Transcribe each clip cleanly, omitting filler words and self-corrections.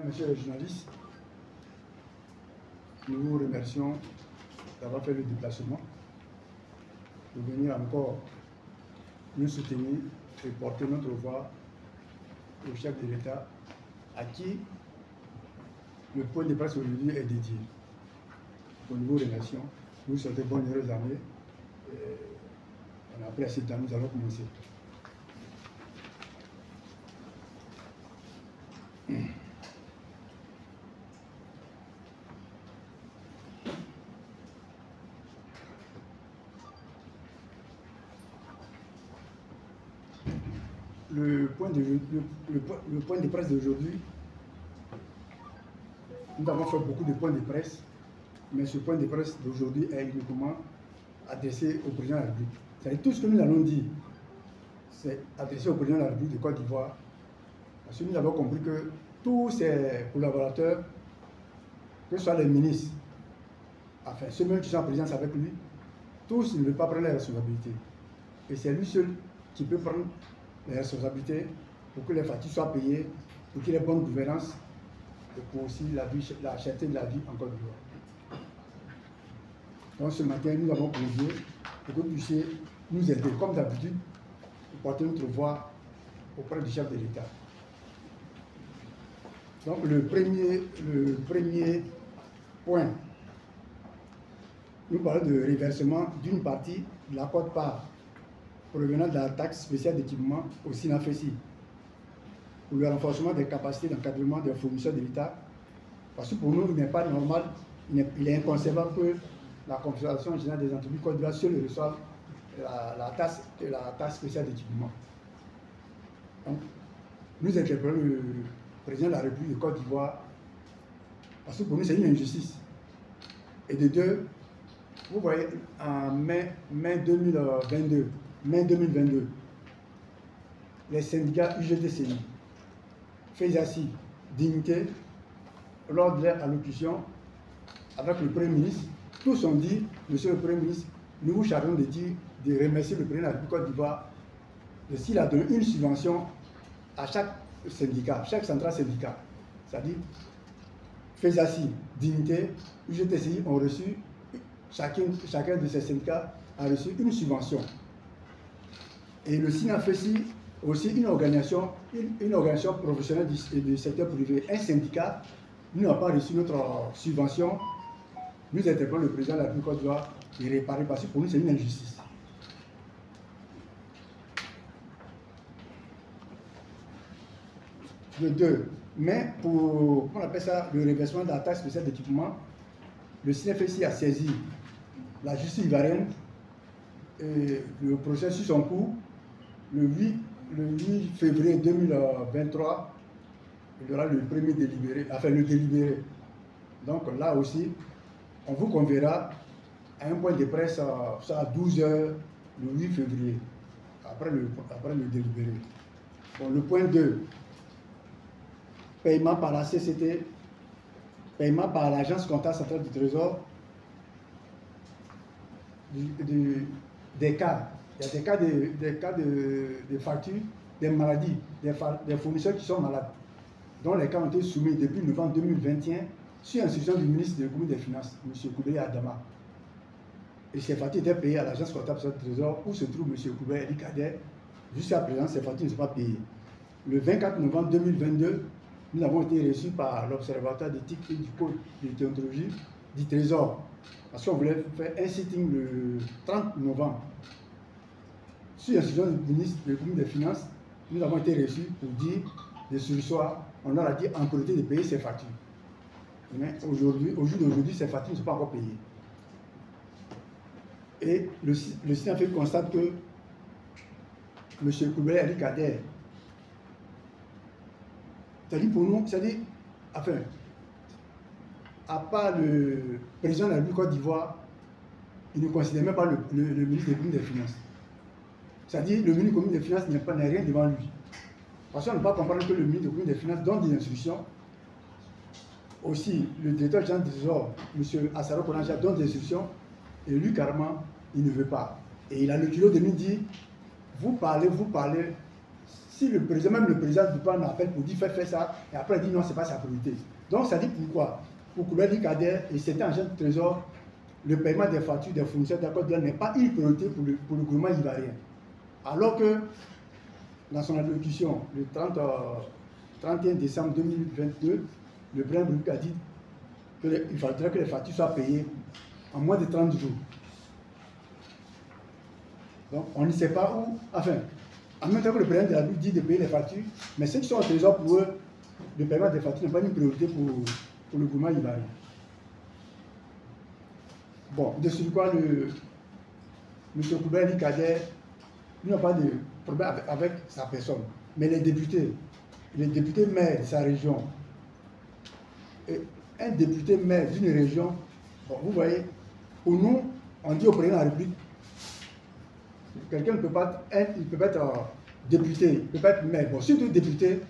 Monsieur le journaliste, nous vous remercions d'avoir fait le déplacement, de venir encore nous soutenir et porter notre voix au chef de l'État, à qui le point de presse aujourd'hui est dédié. Donc, nous vous remercions, nous vous souhaitons bonne heureuse année. On a pris assez de temps, nous allons commencer. Le point de presse d'aujourd'hui, nous avons fait beaucoup de points de presse, mais ce point de presse d'aujourd'hui est uniquement adressé au président de la République. C'est-à-dire tout ce que nous allons dire, c'est adressé au président de la République de Côte d'Ivoire, parce que nous avons compris que tous ses collaborateurs, que ce soit les ministres, enfin ceux même qui sont en présence avec lui, tous ne veulent pas prendre les responsabilités. Et c'est lui seul qui peut prendre les responsabilités pour que les factures soient payées, pour qu'il y ait bonne gouvernance et pour aussi la cherté de la vie en Côte d'Ivoire. Donc ce matin, nous avons convié pour que vous puissiez nous aider, comme d'habitude, pour porter notre voix auprès du chef de l'État. Donc le premier point, nous parlons de reversement d'une partie de la quote-part provenant de la taxe spéciale d'équipement au SINAFESI pour le renforcement des capacités d'encadrement des fournisseurs de l'État. Parce que pour nous, il n'est pas normal, il est inconcevable que la Confédération générale des entreprises Côte d'Ivoire seule reçoive la taxe spéciale d'équipement. Nous interpellons le président de la République de Côte d'Ivoire parce que pour nous, c'est une injustice. Et de deux, vous voyez, en mai 2022, les syndicats UGTCI, FESACI, Dignité, lors de leur allocution avec le Premier ministre, tous ont dit, Monsieur le Premier ministre, nous vous chargeons de remercier le président de la République Côte d'Ivoire s'il a donné une subvention à chaque syndicat, chaque centrale syndicat. C'est-à-dire, FESACI, Dignité, UGTCI ont reçu, chacun de ces syndicats a reçu une subvention. Et le SINAFESI, aussi une organisation professionnelle du secteur privé, un syndicat, nous n'avons pas reçu notre subvention. Nous interpellons le président de la République Côte d'Ivoire de réparer, parce que pour nous c'est une injustice. De deux, mais pour, on appelle ça le reversement de la taxe spéciale d'équipement, le SINAFESI a saisi la justice ivoirienne et le processus en cours. Le 8 février 2023, il y aura le premier délibéré, enfin le délibéré. Donc là aussi, on vous conviera à un point de presse à 12 h le 8 février, après le délibéré. Bon, le point 2, paiement par la CCT, paiement par l'Agence comptable centrale du Trésor, des cas. Il y a des cas de factures, des maladies, des fournisseurs qui sont malades, dont les cas ont été soumis depuis novembre 2021 sur instruction du ministre de l'économie et des Finances, M. Koubé Adama. Et ces factures étaient payées à l'Agence comptable centrale du Trésor où se trouve M. Koubé Eli Kader. Jusqu'à présent, ces factures ne sont pas payées. Le 24 novembre 2022, nous avons été reçus par l'Observatoire d'éthique et du code de déontologie du Trésor, parce qu'on voulait faire un sitting le 30 novembre. Sur l'instruction du ministre de l'économie et des Finances, nous avons été reçus pour dire de ce soir, on leur a dit en priorité de payer ces factures. Mais aujourd'hui, au jour d'aujourd'hui, ces factures ne sont pas encore payées. Et le SINAFESI constate que M. Koubé Eli Kader, c'est-à-dire pour nous, c'est-à-dire, enfin, à part le président de la République Côte d'Ivoire, il ne considère même pas le ministre de l'économie et des Finances. C'est-à-dire, le ministre de l'économie et des Finances n'est rien devant lui. Parce qu'on ne peut pas comprendre que le ministre de l'économie et des Finances donne des instructions. Aussi, le directeur général du Trésor, M. Assaro Konanja, donne des instructions, et lui, carrément, il ne veut pas. Et il a le culot de nous dire, vous parlez, si le président, même le président du plan appelle pour dire fais ça, et après il dit non, ce n'est pas sa priorité. Donc ça dit pourquoi? Pour Coulibaly Kader et certains agents du Trésor, le paiement des factures des fournisseurs d'accord n'est pas une priorité pour le gouvernement ivoirien. Alors que dans son allocution, le 31 décembre 2022, le président Brick a dit qu'il faudrait que les factures soient payées en moins de 30 jours. Donc on ne sait pas où, enfin, en même temps que le président de la République dit de payer les factures, mais ceux qui sont au trésor pour eux, le paiement des factures n'est pas une priorité pour le gouvernement ivoirien. Bon, de sur quoi M. Coulibaly Kader, il n'a pas de problème avec sa personne, mais les députés maires de sa région, et un député maire d'une région, bon, vous voyez, pour nous, on dit au président de la République, quelqu'un ne peut pas être, député, il ne peut pas être maire, bon, surtout député,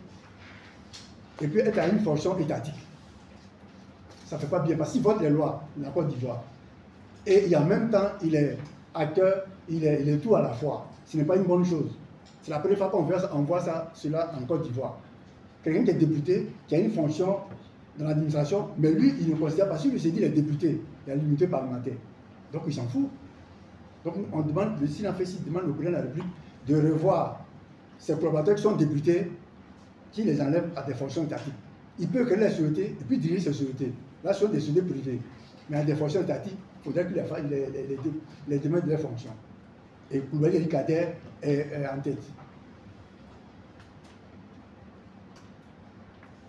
et puis être à une fonction étatique. Ça ne fait pas bien, parce qu'il vote les lois de la Côte d'Ivoire. Et en même temps, il est acteur, il est tout à la fois. Ce n'est pas une bonne chose. C'est la première fois qu'on voit cela en Côte d'Ivoire. Quelqu'un qui est député, qui a une fonction dans l'administration, mais lui, il ne considère pas, si il s'est dit il est député, il a l'immunité parlementaire. Donc il s'en fout. Donc on demande, le SINAFESI demande au président de la République de revoir ces collaborateurs qui sont députés, qui les enlèvent à des fonctions étatiques. Il peut créer la société et puis diriger ces sociétés. Là, ce sont des sociétés privées. Mais à des fonctions étatiques, il faudrait qu'il les demande de leurs fonctions. Et Coulibaly Kader est en tête.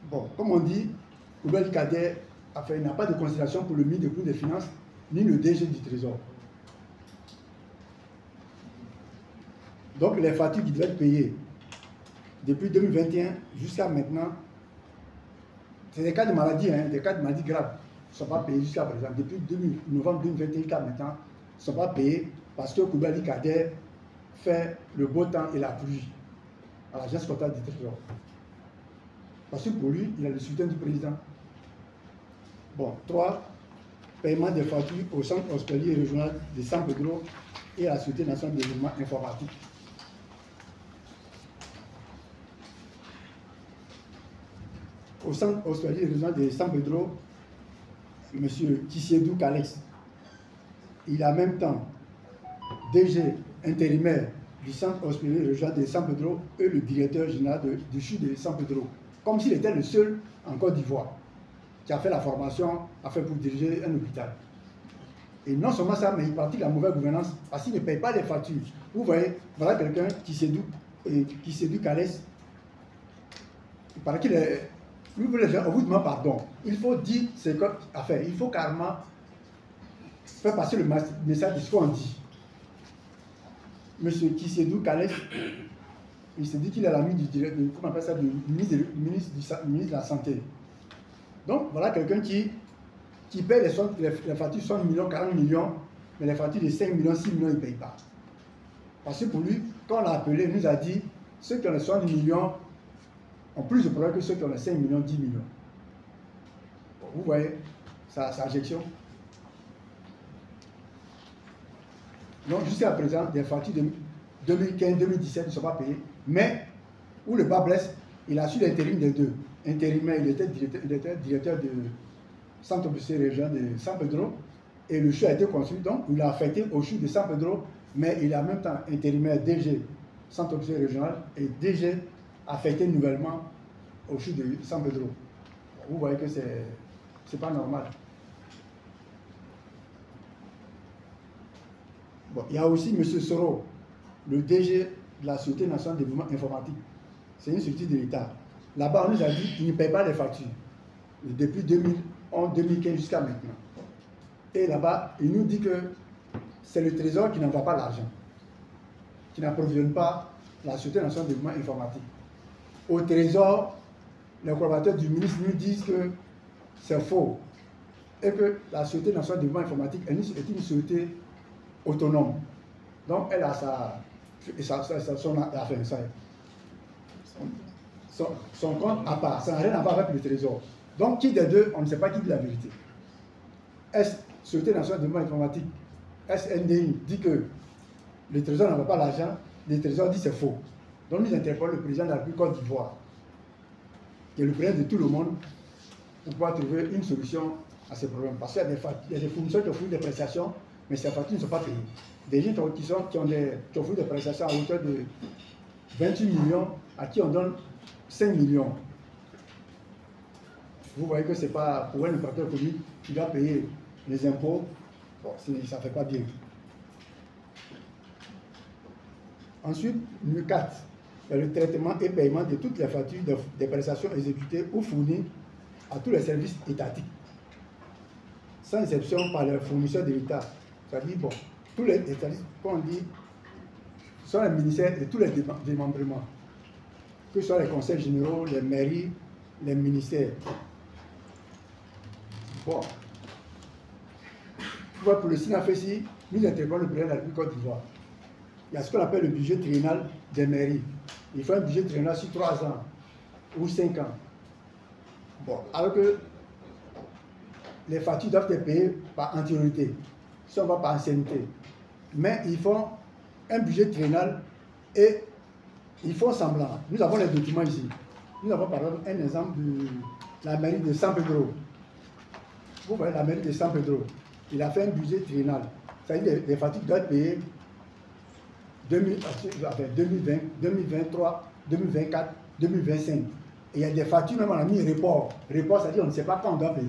Bon, comme on dit, Coulibaly Kader n'a pas de considération pour le ministre des Finances, ni le DG du Trésor. Donc les factures qui devaient être payées depuis 2021 jusqu'à maintenant, c'est des cas de maladie, hein, des cas de maladie graves, ne sont pas payés jusqu'à présent. Depuis novembre 2021 jusqu'à maintenant, ne sont pas payés parce que Coulibaly Kader fait le beau temps et la pluie à l'agence comptable du Trésor. Parce que pour lui, il a le soutien du président. Bon, 3. Paiement des factures au centre hospitalier régional de San Pedro et à la Société nationale de développement informatique. Au centre hospitalier régional de San Pedro, M. Kissédou Kalex, il est en même temps DG intérimaire du centre hospitalier régional de San Pedro et le directeur général du CHU de San Pedro, comme s'il était le seul en Côte d'Ivoire qui a fait la formation pour diriger un hôpital. Et non seulement ça, mais il pratique la mauvaise gouvernance parce qu'il ne paye pas les factures. Vous voyez, voilà quelqu'un qui séduit Kalex. Il paraît qu'il est... Lui, on vous demande pardon. Il faut dire ce qu'il a fait. Il faut carrément faire passer le message de ce qu'on dit. Monsieur Kissédou Kalex, il se dit qu'il est l'ami du ministre de la Santé. Donc, voilà quelqu'un qui paie les factures 60 millions, 40 millions, mais les factures de 5 millions, 6 millions, il ne paye pas. Parce que pour lui, quand on l'a appelé, il nous a dit ceux qui ont les 60 millions ont plus de problèmes que ceux qui ont les 5 millions, 10 millions. Bon, vous voyez sa injection. Donc, jusqu'à présent, des factures de 2015-2017 ne sont pas payées, mais où le bas blesse, il a su l'intérim des deux. Intérimaire, il était directeur du centre hospitalier régional de San Pedro et le CHU a été construit, donc il a affecté au CHU de San Pedro, mais il est en même temps intérimaire DG centre hospitalier régional et DG affecté nouvellement au CHU de San Pedro. Vous voyez que c'est pas normal. Bon, il y a aussi M. Soro, le DG de la Société nationale de développement informatique. C'est une société de l'État. Là-bas, on nous a dit qu'il ne paye pas les factures depuis 2015 jusqu'à maintenant. Et là-bas, il nous dit que c'est le Trésor qui n'envoie pas l'argent, qui n'approvisionne pas la Société nationale de développement informatique. Au Trésor, les collaborateurs du ministre nous disent que c'est faux et que la Société nationale de développement informatique est une société autonome. Donc, elle a son compte à part, ça n'a rien à voir avec le Trésor. Donc, qui des deux, on ne sait pas qui dit la vérité. Société nationale de développement informatique, SNDI, dit que le Trésor n'envoie pas l'argent, le Trésor dit c'est faux. Donc nous interpellons le président de la République Côte d'Ivoire, qui est le président de tout le monde, pour pouvoir trouver une solution à ces problèmes. Parce qu'il y a des fournisseurs qui ont fourni des prestations, mais ces factures ne sont pas payées. Des gens qui ont fourni des prestations à hauteur de 28 millions, à qui on donne 5 millions. Vous voyez que ce n'est pas pour un opérateur économique qui doit payer les impôts, bon, ça ne fait pas bien. Ensuite, le 4, le traitement et paiement de toutes les factures des prestations exécutées ou fournies à tous les services étatiques, sans exception par les fournisseurs de l'État. C'est-à-dire, bon, tous les établissements, comme on dit, sont les ministères et tous les démembrements, que ce soit les conseils généraux, les mairies, les ministères. Bon, pour le SINAFESI, nous interpellons le président de la République Côte d'Ivoire. Il y a ce qu'on appelle le budget triennal des mairies. Il faut un budget triennal sur 3 ans ou 5 ans. Bon, alors que les factures doivent être payées par antériorité, si on va par ancienneté. Mais ils font un budget triennal et ils font semblant. Nous avons les documents ici. Nous avons par exemple un exemple de la mairie de San Pedro. Vous voyez la mairie de San Pedro. Il a fait un budget triennal. C'est-à-dire que les factures doivent être payées 2020, 2023, 2024, 2025. Et il y a des factures, même on a mis report. Report, c'est-à-dire on ne sait pas quand on doit payer.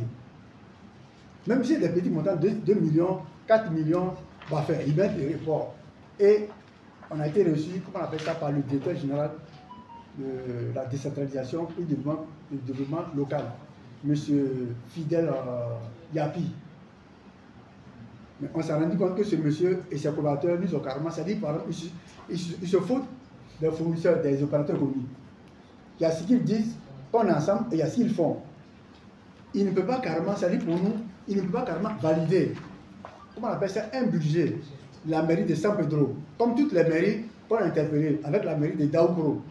Même si c'est des petits montants, 2 millions, 4 millions, on va faire, ils mettent des reports. Et on a été reçu, comment on appelle ça, par le directeur général de la décentralisation et du développement local, M. Fidel Yapi. Mais on s'est rendu compte que ce monsieur et ses collaborateurs, nous ont carrément, c'est-à-dire, par exemple, ils se foutent des fournisseurs, des opérateurs économiques. Il y a ce qu'ils disent, qu'on est ensemble, et il y a ce qu'ils font. Ils ne peuvent pas carrément, c'est-à-dire pour nous, ils ne peuvent pas carrément valider, comment on appelle ça, un budget, la mairie de San Pedro. Comme toutes les mairies qu'on a interpellées, avec la mairie de Daoukro,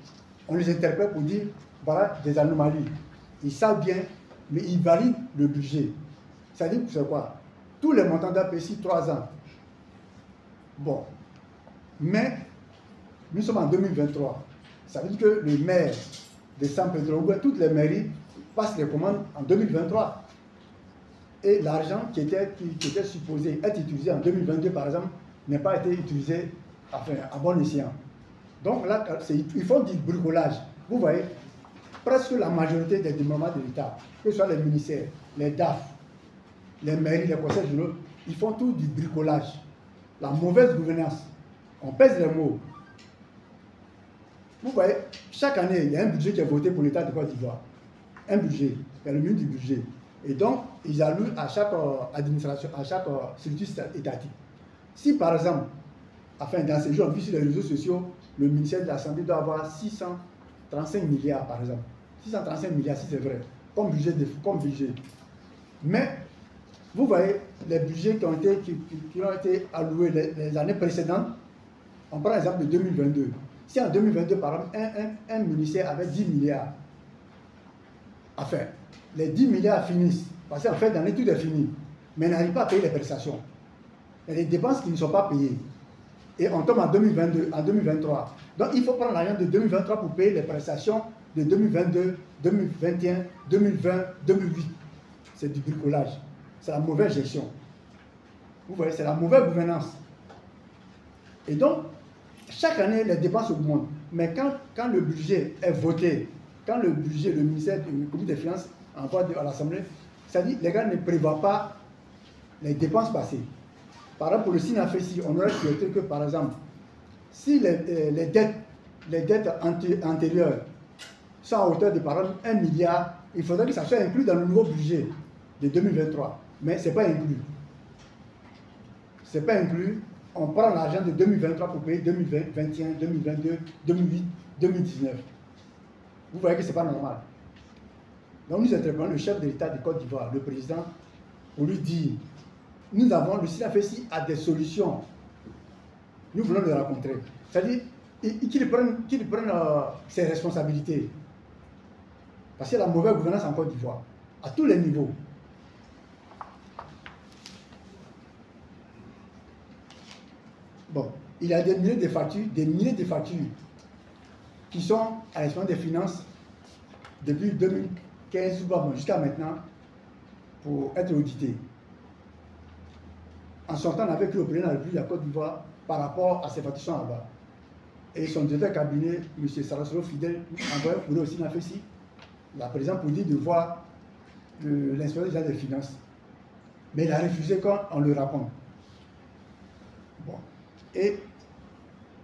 on les interpelle pour dire, voilà des anomalies. Ils savent bien, mais ils valident le budget. C'est-à-dire, c'est quoi? Tous les montants d'APC, 3 ans. Bon. Mais, nous sommes en 2023. Ça veut dire que le maire de San Pedro, toutes les mairies, passent les commandes en 2023. Et l'argent qui était supposé être utilisé en 2022, par exemple, n'a pas été utilisé à bon escient. Donc là, ils font du bricolage. Vous voyez, presque la majorité des démembrements de l'État, que ce soit les ministères, les DAF, les mairies, les conseils généraux, ils font tout du bricolage. La mauvaise gouvernance. On pèse les mots. Vous voyez, chaque année, il y a un budget qui est voté pour l'État de Côte d'Ivoire. Un budget. Il y a le ministre du budget. Et donc, ils allouent à chaque administration, à chaque structure étatique. Si par exemple, dans ces jours, on vit sur les réseaux sociaux, le ministère de la Santé doit avoir 635 milliards, par exemple. 635 milliards, si c'est vrai, comme budget. Mais, vous voyez, les budgets qui ont été alloués les années précédentes, on prend l'exemple de 2022. Si en 2022, par exemple, un ministère avait 10 milliards à faire, les 10 milliards finissent, parce qu'en fait, d'année, tout est fini, mais on n'arrive pas à payer les prestations. Il y a des dépenses qui ne sont pas payées. Et on tombe en 2022, en 2023. Donc, il faut prendre l'argent de 2023 pour payer les prestations de 2022, 2021, 2020, 2008. C'est du bricolage. C'est la mauvaise gestion. Vous voyez, c'est la mauvaise gouvernance. Et donc, chaque année, les dépenses augmentent. Mais quand le budget est voté, quand le budget, le ministère du comité des finances envoie à l'Assemblée, c'est-à-dire les gars ne prévoient pas les dépenses passées. Par exemple, pour le SINAFESI, on aurait souhaité que, par exemple, si les dettes antérieures sont à hauteur de, par exemple, 1 milliard, il faudrait que ça soit inclus dans le nouveau budget de 2023. Mais ce n'est pas inclus. Ce n'est pas inclus. On prend l'argent de 2023 pour payer 2021, 2022, 2008, 2019. Vous voyez que ce n'est pas normal. Donc nous interpellons le chef de l'État de Côte d'Ivoire, le président, pour lui dire, le SINAFESI a des solutions. Nous voulons le rencontrer. C'est-à-dire qu'il prenne ses responsabilités. Parce qu'il y a la mauvaise gouvernance en Côte d'Ivoire, à tous les niveaux. Bon, il y a des milliers de factures qui sont à l'inspection des finances depuis 2015 jusqu'à maintenant pour être audités. En son temps, on avait cru au président de la République de la Côte d'Ivoire par rapport à ces facturations là-bas. Et son directeur de cabinet, M. Sarasolo Fidel, envoyé pour lui aussi l'a fait ici. La présidente pour dire de voir l'inspecteur des finances. Mais il a refusé quand on le raconte. Bon. Et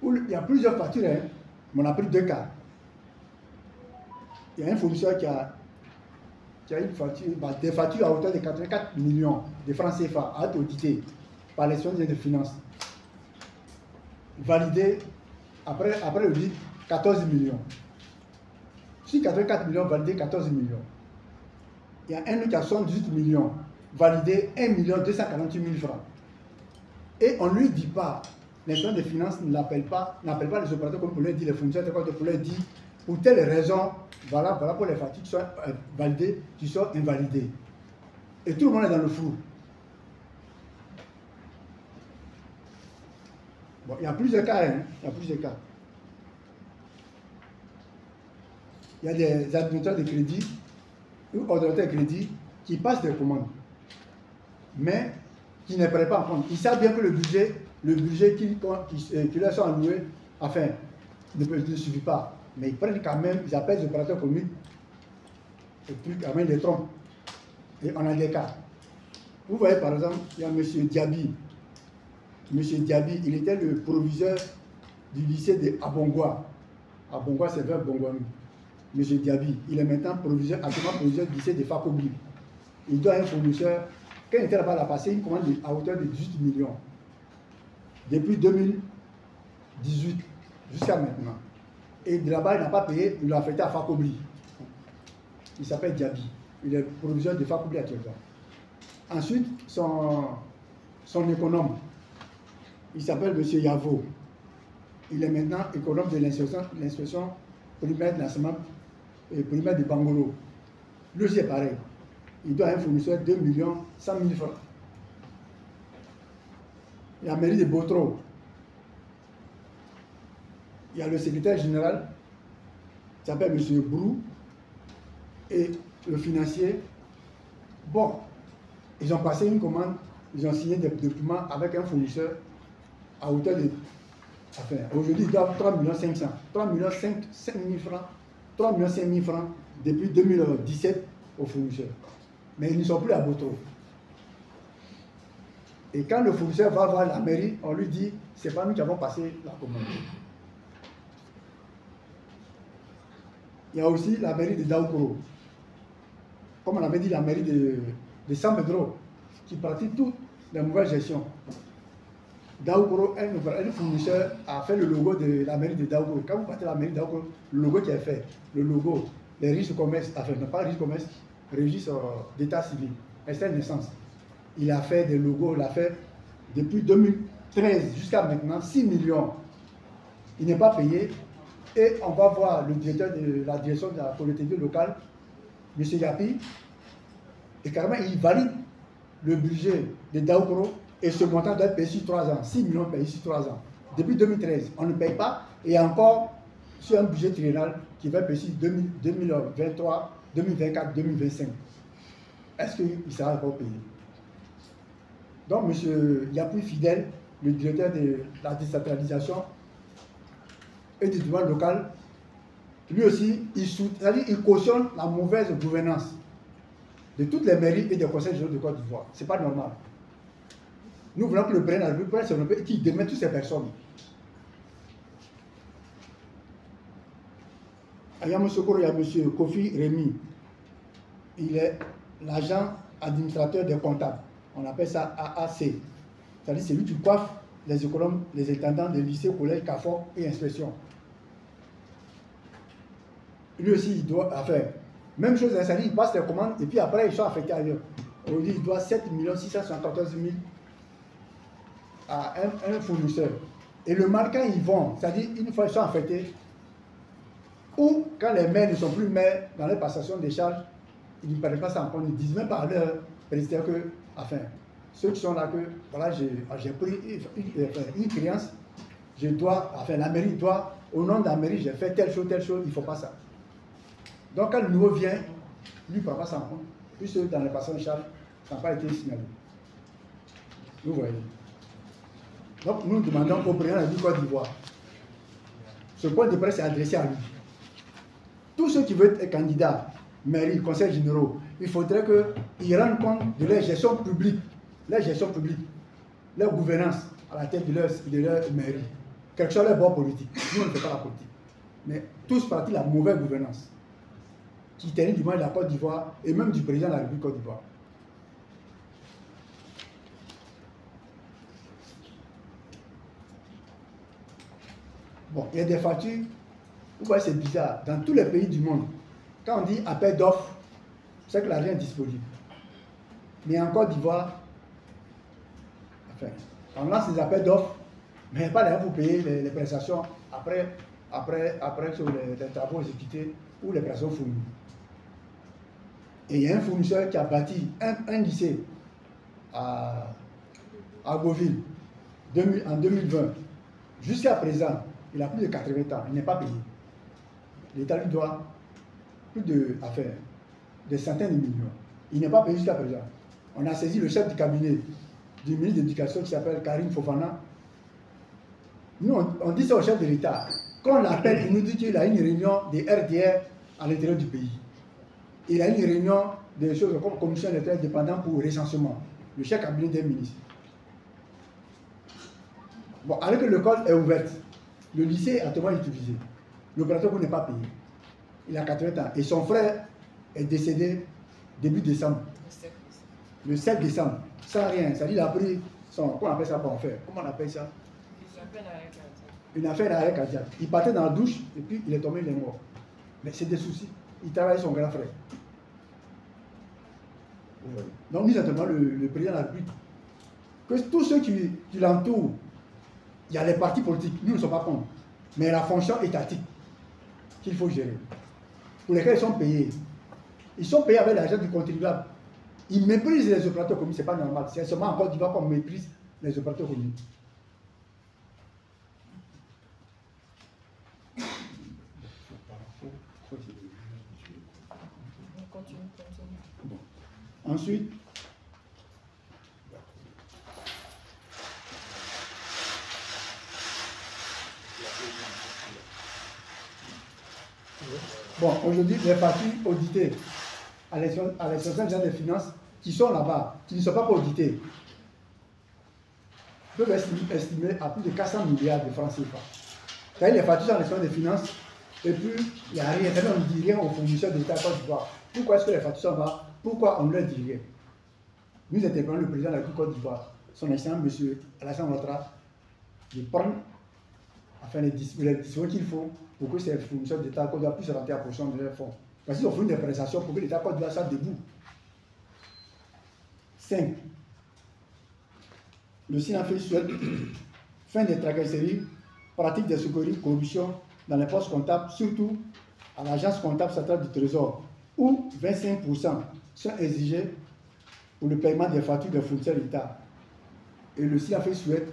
il y a plusieurs factures, hein, mais on a pris 2 cas. Il y a un fournisseur qui a une facture, des factures à hauteur de 84 millions de francs CFA à être auditées par l'inspection des finances. Validé après l'audit 14 millions. Sur 84 millions, validé 14 millions. Il y a un autre qui a 78 millions, validé 1 248 000 francs. Et on ne lui dit pas, l'inspection des finances n'appelle pas les opérateurs comme pour leur dire, les fournisseurs pour leur dire, pour telle raison, voilà pour les factures qui sont validées, qui sont invalidées. Et tout le monde est dans le flou. Bon, il y a plusieurs cas, hein, il y a plusieurs cas. Il y a des administrateurs de crédit ou ordonnateurs de crédit qui passent des commandes, mais qui ne prennent pas en compte. Ils savent bien que le budget qui leur sont alloués, enfin, ne suffit pas. Mais ils prennent quand même, ils appellent les opérateurs communs, et puis quand même les trompent. Et on a des cas. Vous voyez par exemple, il y a M. Diaby. M. Diaby, il était le proviseur du lycée de Abongwa. Abongwa, c'est vers Bongwami. M. Diaby, il est maintenant actuellement proviseur du lycée de Fakobi. Il doit un fournisseur, quand il était là-bas, il a passé une commande à hauteur de 18 millions. Depuis 2018 jusqu'à maintenant. Et de là-bas, il n'a pas payé, il l'a affecté à Fakobli. Il s'appelle Diaby. Il est proviseur de Fakobli actuellement. Ensuite, son économe, il s'appelle M. Yavo. Il est maintenant économe de l'inspection primaire de l'enseignement primaire de Bangolo. Lui aussi est pareil. Il doit à un fournisseur 2 100 000 francs. Il y a la mairie de Botro. Il y a le secrétaire général, qui s'appelle M. Brou, et le financier. Bon, ils ont passé une commande, ils ont signé des documents avec un fournisseur à hauteur de. Enfin, aujourd'hui, ils doivent 3 500 000 francs, 3 500 000 francs depuis 2017 aux fournisseurs. Mais ils ne sont plus à Botro. Et quand le fournisseur va voir la mairie, on lui dit, c'est pas nous qui avons passé la commande. Il y a aussi la mairie de Daoukoro. Comme on avait dit, la mairie de Sambedro, qui pratique toute la mauvaise gestion. Daoukoro, un fournisseur a fait le logo de la mairie de Daoukoro. Quand vous partez à la mairie de Daoukoro, le logo qui est fait, le logo, les registres de commerce, enfin, non pas registre de commerce, registre d'état civil, extrait de naissance. Il a fait des logos, il a fait depuis 2013 jusqu'à maintenant 6 millions. Il n'est pas payé. Et on va voir le directeur de la direction de la collectivité locale, M. Yapi, et carrément il valide le budget de Daoukoro et ce montant doit être payé sur 3 ans. 6 millions payés sur 3 ans. Depuis 2013, on ne paye pas et encore sur un budget triennal qui va être payé sur 2023, 2024, 2025. Est-ce qu'il sera encore payé? Donc, M. Yapi Fidel, le directeur de la décentralisation et du développement local, lui aussi, il cautionne la mauvaise gouvernance de toutes les mairies et des conseils régionaux de Côte d'Ivoire. Ce n'est pas normal. Nous voulons que le président de la République qui démet toutes ces personnes. Il y a M. Sokoro, il y a M. Kofi Rémy. Il est l'agent administrateur des comptables. On appelle ça AAC. C'est-à-dire c'est lui qui coiffe les économes, les intendants des lycées, collèges, CAFOR et inspection. Lui aussi, il doit faire. Même chose, c'est-à-dire il passe les commandes et puis après, ils sont affectés ailleurs. Aujourd'hui, il doit 7 674 000 à un fournisseur. Et le marquant, ils vont, c'est-à-dire une fois ils sont affectés, ou quand les maires ne sont plus maires dans les passations des charges, ils ne prennent pas ça en compte. Ils disent même pas à leur président que, enfin, ceux qui sont là, que voilà, j'ai pris une créance, je dois, enfin, la mairie doit au nom de la mairie, j'ai fait telle chose, il ne faut pas ça. Donc quand le nouveau vient, lui ne prend pas ça en compte, puisque dans les passants de charge, ça n'a pas été signalé. Vous voyez. Donc nous demandons au président du Côte d'Ivoire, ce point de presse est adressé à lui. Tous ceux qui veulent être candidats, mairie, conseils généraux, il faudrait qu'ils rendent compte de leur gestion publique, leur gouvernance à la tête de leur mairie. Quel que soit leur bord politique. Nous, on ne fait pas la politique. Mais tous partis de la mauvaise gouvernance qui tenait du moins de la Côte d'Ivoire et même du président de la République Côte d'Ivoire. Bon, il y a des factures, vous voyez, c'est bizarre. Dans tous les pays du monde, quand on dit appel d'offres, c'est que l'argent est disponible. Mais en Côte d'Ivoire, enfin, on lance des appels d'offres, mais il n'y a pas d'argent pour payer les prestations après sur les travaux exécutés ou les prestations fournies. Et il y a un fournisseur qui a bâti un lycée à Beauville en 2020. Jusqu'à présent, il a plus de 80 ans, il n'est pas payé. L'État lui doit plus des centaines de millions. Il n'est pas payé jusqu'à présent. On a saisi le chef du cabinet du ministre de l'Éducation qui s'appelle Karim Fofana. Nous, on dit ça au chef de l'État. Quand on l'appelle, il nous dit qu'il a une réunion des RDR à l'intérieur du pays. Il a une réunion des choses comme commission électorale indépendante pour recensement. Le chef du cabinet des ministres. Bon, alors que l'école est ouverte, le lycée est actuellement utilisé. L'opérateur n'est pas payé. Il a 80 ans. Et son frère est décédé début décembre. Le 7 décembre. Sans rien. C'est-à-dire qu'il a pris son... Comment on appelle ça pour en faire? Comment on appelle ça? Une affaire d'arrêt cardiaque. Il partait dans la douche et puis il est tombé, il est mort. Mais c'est des soucis. Il travaille son grand frère. Donc nous attendons le président de la République. Que tous ceux qui l'entourent, il y a les partis politiques, nous ne sommes pas contre. Mais la fonction étatique qu'il faut gérer, pour lesquels ils sont payés. Ils sont payés avec l'argent du contribuable. Ils méprisent les opérateurs communs, ce n'est pas normal. C'est seulement en Côte d'Ivoire qu'on méprise les opérateurs communs. Bon. Ensuite, bon, aujourd'hui, les partis audités à l'inspection générale des finances qui sont là-bas, qui ne sont pas audités, peuvent estimer à plus de 400 milliards de francs CFA. C'est-à-dire les factures à l'inspection des finances, et puis il n'y a rien, on ne dit rien aux fournisseurs de l'État Côte d'Ivoire. Pourquoi est-ce que les factures sont là? Pourquoi on ne leur dit rien? Nous interpellons le président de la Côte d'Ivoire, son excellent M. Alassane Ouattara, de prendre les dispositions qu'il faut pour que ces fournisseurs de l'État Côte d'Ivoire puissent rentrer à portion de leurs fonds. Parce qu'ils ont fait des prestations pour que l'État Côte d'Ivoire soit debout. 5. Le SINAFE souhaite fin des tracasseries, pratique des secouristes, corruption dans les postes comptables, surtout à l'agence comptable centrale du Trésor, où 25% sont exigés pour le paiement des factures des fournisseurs de l'État. Et le SINAFE souhaite,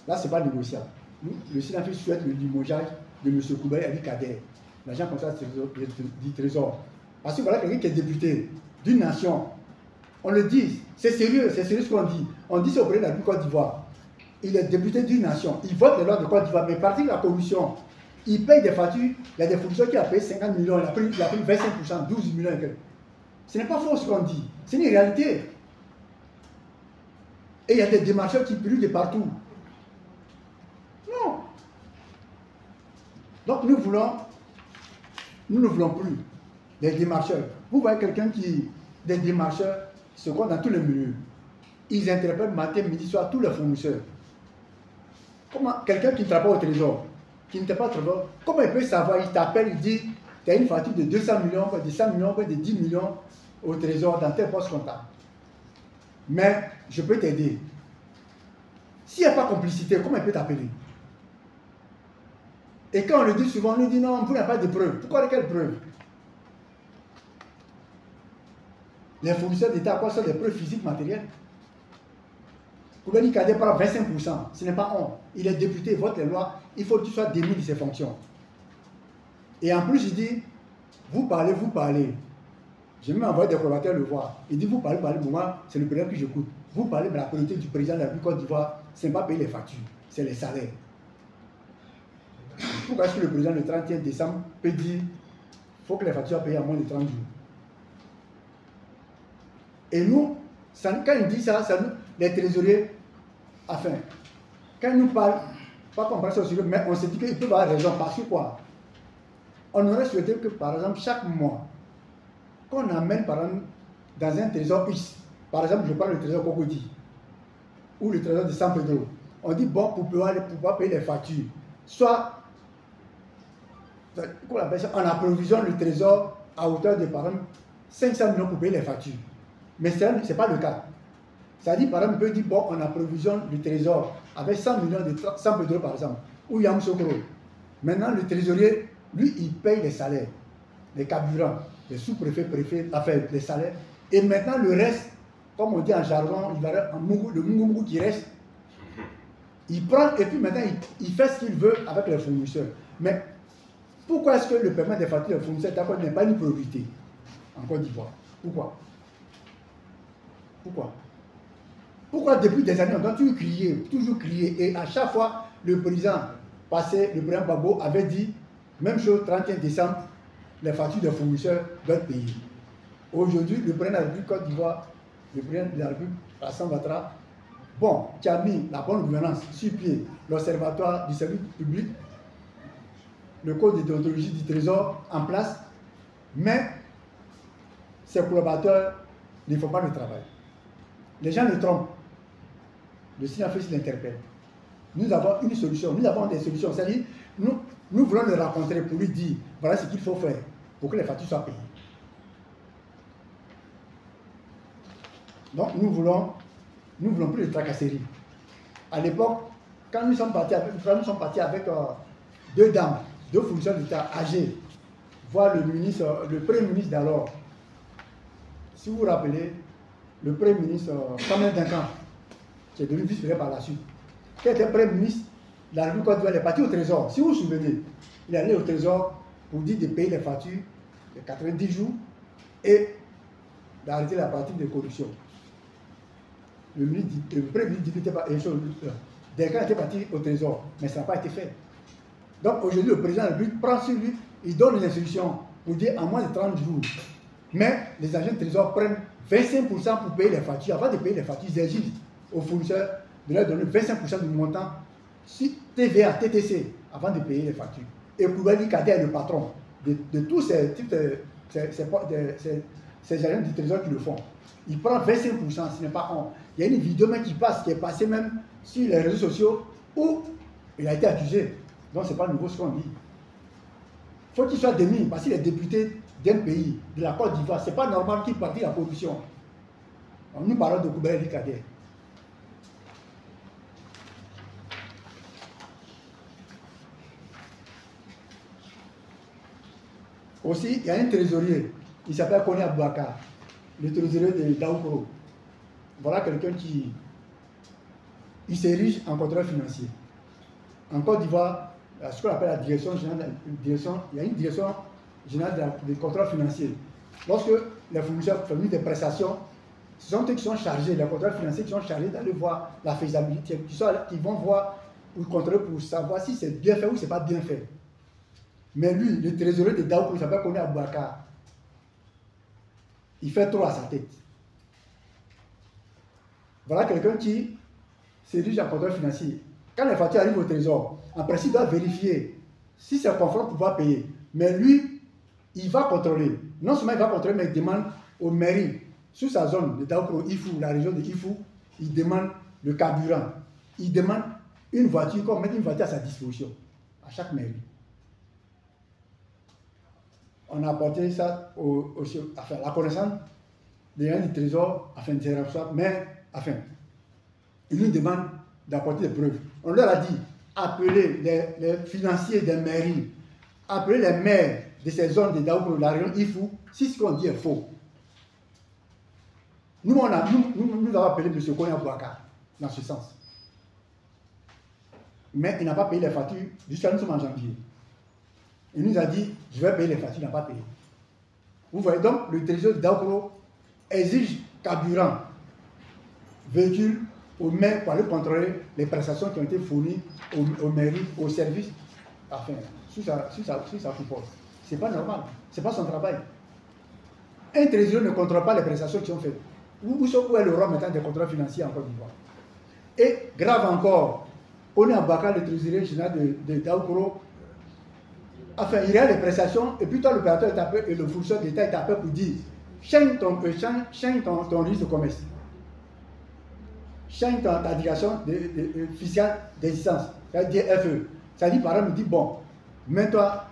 là ce n'est pas négociable, le SINAFE souhaite le limogeage de M. Koubaye Ali Kader, l'agent comptable du Trésor. Parce que voilà quelqu'un qui est député d'une nation. On le dit, c'est sérieux ce qu'on dit. On dit ça auprès de la Côte d'Ivoire. Il est député d'une nation, il vote les lois de Côte d'Ivoire, mais parti de la corruption, il paye des factures, il y a des fournisseurs qui ont payé 50 millions, il a pris 25%, 12 millions et quelques. Ce n'est pas faux ce qu'on dit, c'est une réalité. Et il y a des démarcheurs qui brûlent de partout. Non. Donc nous ne voulons plus des démarcheurs. Vous voyez quelqu'un des démarcheurs, se comptent dans tous les milieux. Ils interprètent matin, midi, soir tous les fournisseurs. Comment quelqu'un qui ne travaille pas au trésor, qui ne pas au trésor, comment il peut savoir? Il t'appelle, il dit, tu as une facture de 200 millions, de 100 millions, de 10 millions au trésor dans tel poste comptable. Mais je peux t'aider. S'il n'y a pas complicité, comment il peut t'appeler? Et quand on le dit souvent, on nous dit non, vous n'avez pas de preuves. Pourquoi quelles preuves? Les fournisseurs d'État, quoi sont des preuves physiques, matérielles? Koulibaly Kadé prend 25%. Ce n'est pas on. Il est député, il vote les lois. Il faut qu'il soit démis de ses fonctions. Et en plus, il dit, vous parlez, vous parlez. J'ai même envoyé des collaborateurs le voir. Il dit, vous parlez, parlez, pour moi, c'est le président que j'écoute. Vous parlez de la politique du président de la République Côte d'Ivoire, ce n'est pas payer les factures, c'est les salaires. Pourquoi est-ce que le président le 31 décembre peut dire, il faut que les factures soient payées en moins de 30 jours? Et nous, quand il dit ça, les trésoriers, enfin, quand ils nous parlent, pas qu'on parle sur le mais on se dit qu'ils peuvent avoir raison, parce que quoi? On aurait souhaité que, par exemple, chaque mois, qu'on amène, par exemple, dans un trésor X, par exemple, je parle du trésor Cocody, ou le trésor de San Pedro, on dit, bon, pour pouvoir payer les factures, soit, on approvisionne le trésor à hauteur de, par exemple, 500 millions pour payer les factures. Mais ce n'est pas le cas. Ça dit, par exemple, on peut dire, bon, on approvisionne le trésor avec 100 millions de San Pedro, par exemple, ou Yamoussoukro. Maintenant, le trésorier, lui, il paye les salaires, les carburants, les sous-préfets, préfets, enfin, les salaires. Et maintenant, le reste, comme on dit en jargon, le Mungu qui reste, il prend et puis maintenant, il fait ce qu'il veut avec les fournisseurs. Mais pourquoi est-ce que le paiement des factures des fournisseurs n'est pas une priorité en Côte d'Ivoire? Pourquoi? Pourquoi? Pourquoi depuis des années, on doit toujours crier, et à chaque fois, le président passé, le président Gbagbo avait dit, même chose, 31 décembre, les factures des fournisseurs doivent être payées. Aujourd'hui, le président de la République Côte d'Ivoire, le président de la République, Alassane Ouattara, bon, qui a mis la bonne gouvernance sur pied, l'observatoire du service public, le code de déontologie du trésor en place, mais ses collaborateurs ne font pas le travail. Les gens le trompent. Le signe fait l'interpelle. Nous avons une solution, nous avons des solutions. C'est-à-dire, nous voulons le rencontrer pour lui dire, voilà ce qu'il faut faire pour que les factures soient payées. Donc nous voulons plus de tracasseries. À l'époque, quand nous sommes partis avec deux dames, deux fonctionnaires d'État âgés, voir le premier ministre d'alors, si vous vous rappelez, le premier ministre Samuel Duncan, qui est devenu vice-président par la suite, qui était premier ministre de la République Côte d'Ivoire, il est parti au trésor. Si vous vous souvenez, il est allé au trésor pour dire de payer les factures de 90 jours et d'arrêter la pratique de corruption. Le premier ministre dit que Duncan était parti au trésor, mais ça n'a pas été fait. Donc aujourd'hui, le président de la République prend sur lui, il donne les instructions pour dire en moins de 30 jours. Mais les agents de trésor prennent 25% pour payer les factures. Avant de payer les factures, ils exigent aux fournisseurs de leur donner 25% du montant sur TVA, TTC, avant de payer les factures. Et Koulibaly Kadé est le patron de tous ces agents du trésor qui le font. Il prend 25%, ce n'est pas on. Il y a une vidéo même qui est passée même sur les réseaux sociaux où il a été accusé. Donc ce n'est pas nouveau ce qu'on dit. Il faut qu'il soit démis parce qu'il est député d'un pays, de la Côte d'Ivoire. Ce n'est pas normal qu'il pratique la corruption. Nous parlons de Koulibaly Kadé. Aussi, il y a un trésorier, il s'appelle Kone Aboubakar, le trésorier de Daoukro. Voilà quelqu'un qui s'érige en contrôleur financier. En Côte d'Ivoire, ce qu'on appelle la direction générale, il y a une direction générale de contrôle financier. Lorsque les fournisseurs font des prestations, ce sont eux qui sont chargés, les contrôleurs financiers qui sont chargés d'aller voir la faisabilité, qui vont voir ou contrôler pour savoir si c'est bien fait ou c'est pas bien fait. Mais lui, le trésorier de Daoukro, il s'appelle Kone Aboubakar. Il fait trop à sa tête. Voilà quelqu'un qui s'érige en contrôle financier. Quand les factures arrivent au trésor, en principe, il doit vérifier si c'est conforme pour pouvoir payer. Mais lui, il va contrôler. Non seulement il va contrôler, mais il demande aux mairies, sous sa zone de Daoukro, Ifou, la région de Ifou, il demande le carburant. Il demande une voiture, qu'on mette une voiture à sa disposition, à chaque mairie. On a apporté ça à la connaissance des gens du trésor, afin de se recevoir, mais ils nous demandent d'apporter des preuves. On leur a dit, appelez les financiers des mairies, appelez les maires de ces zones de Daoukro, la région Ifou, si ce qu'on dit est faux. Nous avons appelé M. Kone Aboubakar. dans ce sens. Mais il n'a pas payé les factures jusqu'à nous sommes en janvier. Il nous a dit, je vais payer les factures, il n'a pas payé. Vous voyez donc, le trésor d'Aukoro exige carburant, véhicule aux mains pour aller contrôler les prestations qui ont été fournies aux mairies, aux services. Enfin, sous sa coupole. Ce n'est pas normal, ce n'est pas son travail. Un trésorier ne contrôle pas les prestations qui sont faites. Où est le rôle maintenant des contrôles financiers en Côte d'Ivoire? Et grave encore, on est en Bakar, le trésorier général de Daoukoro. Enfin, il y a les prestations, et puis toi, l'opérateur est appelé, et le fournisseur d'État est appelé pour dire change ton risque de commerce. Change ta déclaration fiscale d'existence, c'est-à-dire FE. C'est-à-dire, par exemple, il dit bon, mets-toi,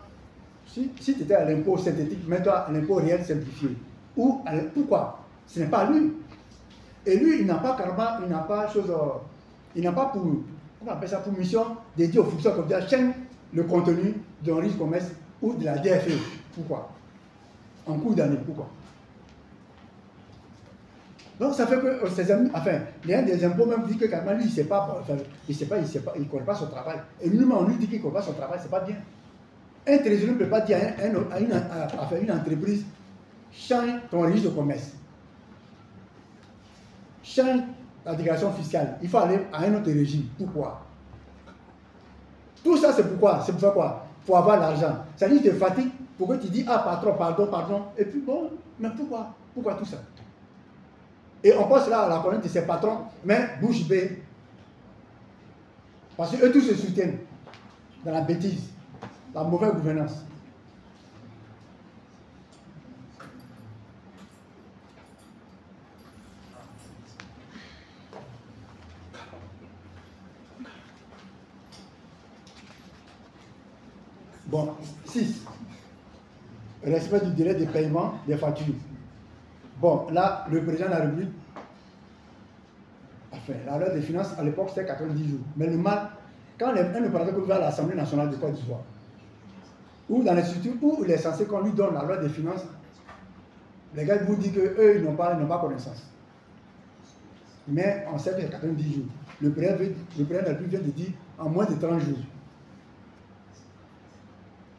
si tu étais à l'impôt synthétique, mets-toi à l'impôt réel simplifié. Ou, pourquoi? Ce n'est pas lui. Et lui, il n'a pas carrément, il n'a pas pour, comment on appelle ça, pour mission de dire aux fournisseurs comme ça, change le contenu d'un risque commerce ou de la DFE. Pourquoi? En cours d'année, pourquoi? Donc ça fait que ses amis, enfin, l'un des impôts même dit que carrément lui, il ne connaît pas son travail. Et nous, on lui dit qu'il ne connaît pas son travail, c'est pas bien. Un trésorier ne peut pas dire à une entreprise, change ton registre de commerce. Change la déclaration fiscale. Il faut aller à un autre régime. Pourquoi? Tout ça, c'est pourquoi? C'est pour faire quoi? Pour avoir l'argent. Ça dit, tu te fatigues pour que tu dis, ah, patron, pardon. Et puis bon, mais pourquoi? Pourquoi tout ça? Et on passe là à la colonne de ses patrons, mais bouche bée. Parce qu'eux tous se soutiennent dans la bêtise, la mauvaise gouvernance. Bon, 6. Respect du délai de paiement des factures. Bon, là, le président de la République, enfin, la loi des finances, à l'époque, c'était 90 jours. Mais le mal, quand un opérateur va à l'Assemblée nationale de Côte d'Ivoire, ou dans les structures où il est censé qu'on lui donne la loi des finances, les gars vous disent qu'eux, ils n'ont pas connaissance. Mais on sait que c'est 90 jours. Le président de la République vient de dire en moins de 30 jours.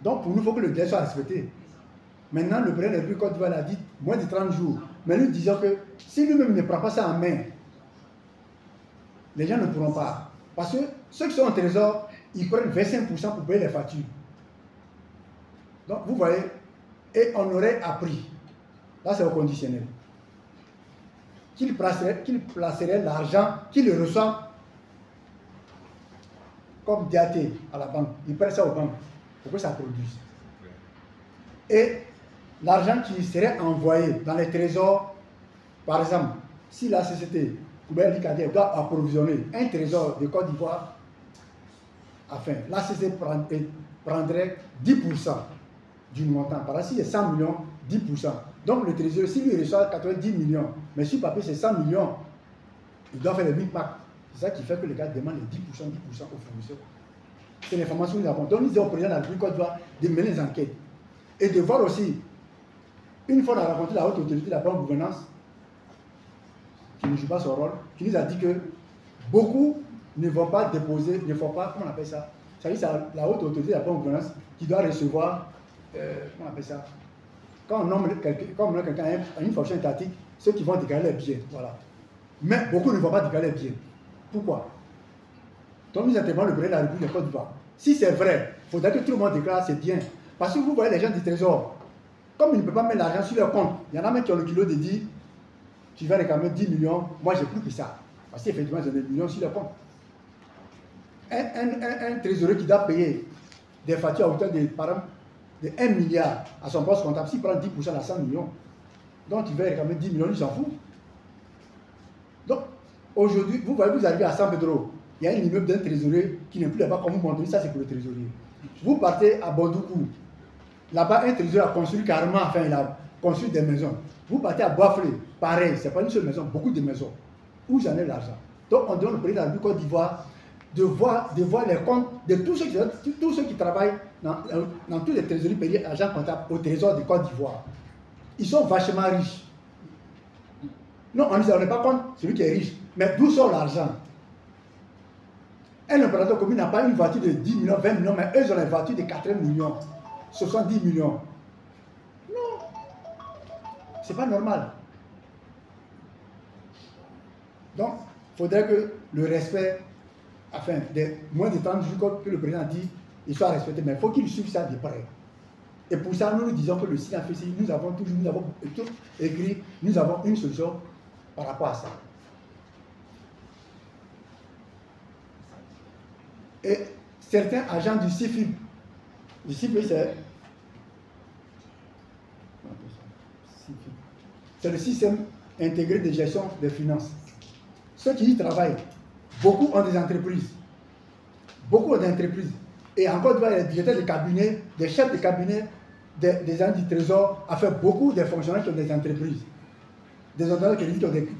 Donc, pour nous, il faut que le délai soit respecté. Maintenant, le président de la République Côte d'Ivoire a dit moins de 30 jours. Mais nous disons que si lui-même ne prend pas ça en main, les gens ne pourront pas. Parce que ceux qui sont au trésor, ils prennent 25% pour payer les factures. Donc, vous voyez, et on aurait appris, là c'est au conditionnel, qu'il placerait l'argent qu'il reçoit comme DAT à la banque. Il prête ça aux banques pour que ça produise. Et l'argent qui serait envoyé dans les trésors, par exemple, si la société Koubert-Likadé doit approvisionner un trésor de Côte d'Ivoire, enfin, la société prendrait 10% du montant. Par exemple, si c'est 100 millions, 10%. Donc le trésor, s'il lui reçoit 90 millions, mais sur papier c'est 100 millions, il doit faire le micmac. C'est ça qui fait que les gars demandent les 10% aux fournisseurs. C'est l'information que nous avons. Donc nous disons au président de la République Côte d'Ivoire de mener les enquêtes. Et de voir aussi, une fois on a rencontré la haute autorité de la bonne gouvernance, qui ne joue pas son rôle, qui nous a dit que beaucoup ne vont pas déposer, ne font pas, comment on appelle ça? Ça veut dire c'est la haute autorité de la bonne gouvernance qui doit recevoir, comment on appelle ça? Quand on nomme quelqu'un à une fonction étatique, ceux qui vont déclarer les biens, voilà. Mais beaucoup ne vont pas déclarer les biens. Pourquoi? Donc nous intervenons le président de la République de Côte d'Ivoire. Si c'est vrai, il faudrait que tout le monde déclare ses biens. Parce que vous voyez les gens du trésor, comme ils ne peuvent pas mettre l'argent sur leur compte, il y en a même qui ont le kilo de dire, tu vas réclamer 10 millions, moi j'ai plus que ça. Parce qu'effectivement, j'ai des millions sur leur compte. Un trésorier qui doit payer des factures à hauteur de, par exemple, de 1 milliard à son poste comptable, s'il prend 10% à 100 millions, donc il va réclamer 10 millions, il s'en fout. Donc, aujourd'hui, vous voyez, vous arrivez à San Pedro, il y a un immeuble d'un trésorier qui n'est plus là-bas, comme vous montrez, ça c'est pour le trésorier. Vous partez à Bondoukou, là-bas un trésorier a construit carrément, enfin il a construit des maisons. Vous partez à Boaflé, pareil, c'est pas une seule maison, beaucoup de maisons. Où j'en ai l'argent? Donc on donne le président de la Côte d'Ivoire de voir les comptes de tous ceux qui travaillent dans tous les trésoreries payées agents comptables au trésor de Côte d'Ivoire. Ils sont vachement riches. Non, on ne pas compte celui qui est riche, mais d'où sort l'argent? Un opérateur commun n'a pas une voiture de 10 millions, 20 millions, mais eux, ils ont des voitures de 80 millions, 70 millions. Non, c'est pas normal. Donc, il faudrait que le respect, enfin, des moins de 30 jours que le président dit, il soit respecté, mais il faut qu'il suive ça de près. Et pour ça, nous disons que le SINAFESI, nous avons tout écrit, nous avons une solution par rapport à ça. Et certains agents du CIFIP, c'est le système intégré de gestion des finances. Ceux qui y travaillent, beaucoup ont des entreprises. Beaucoup ont des entreprises. Et encore, il y a des directeurs de cabinet, des chefs de cabinet, des agents du trésor, enfin beaucoup de fonctionnaires qui ont des entreprises. Des entrepreneurs qui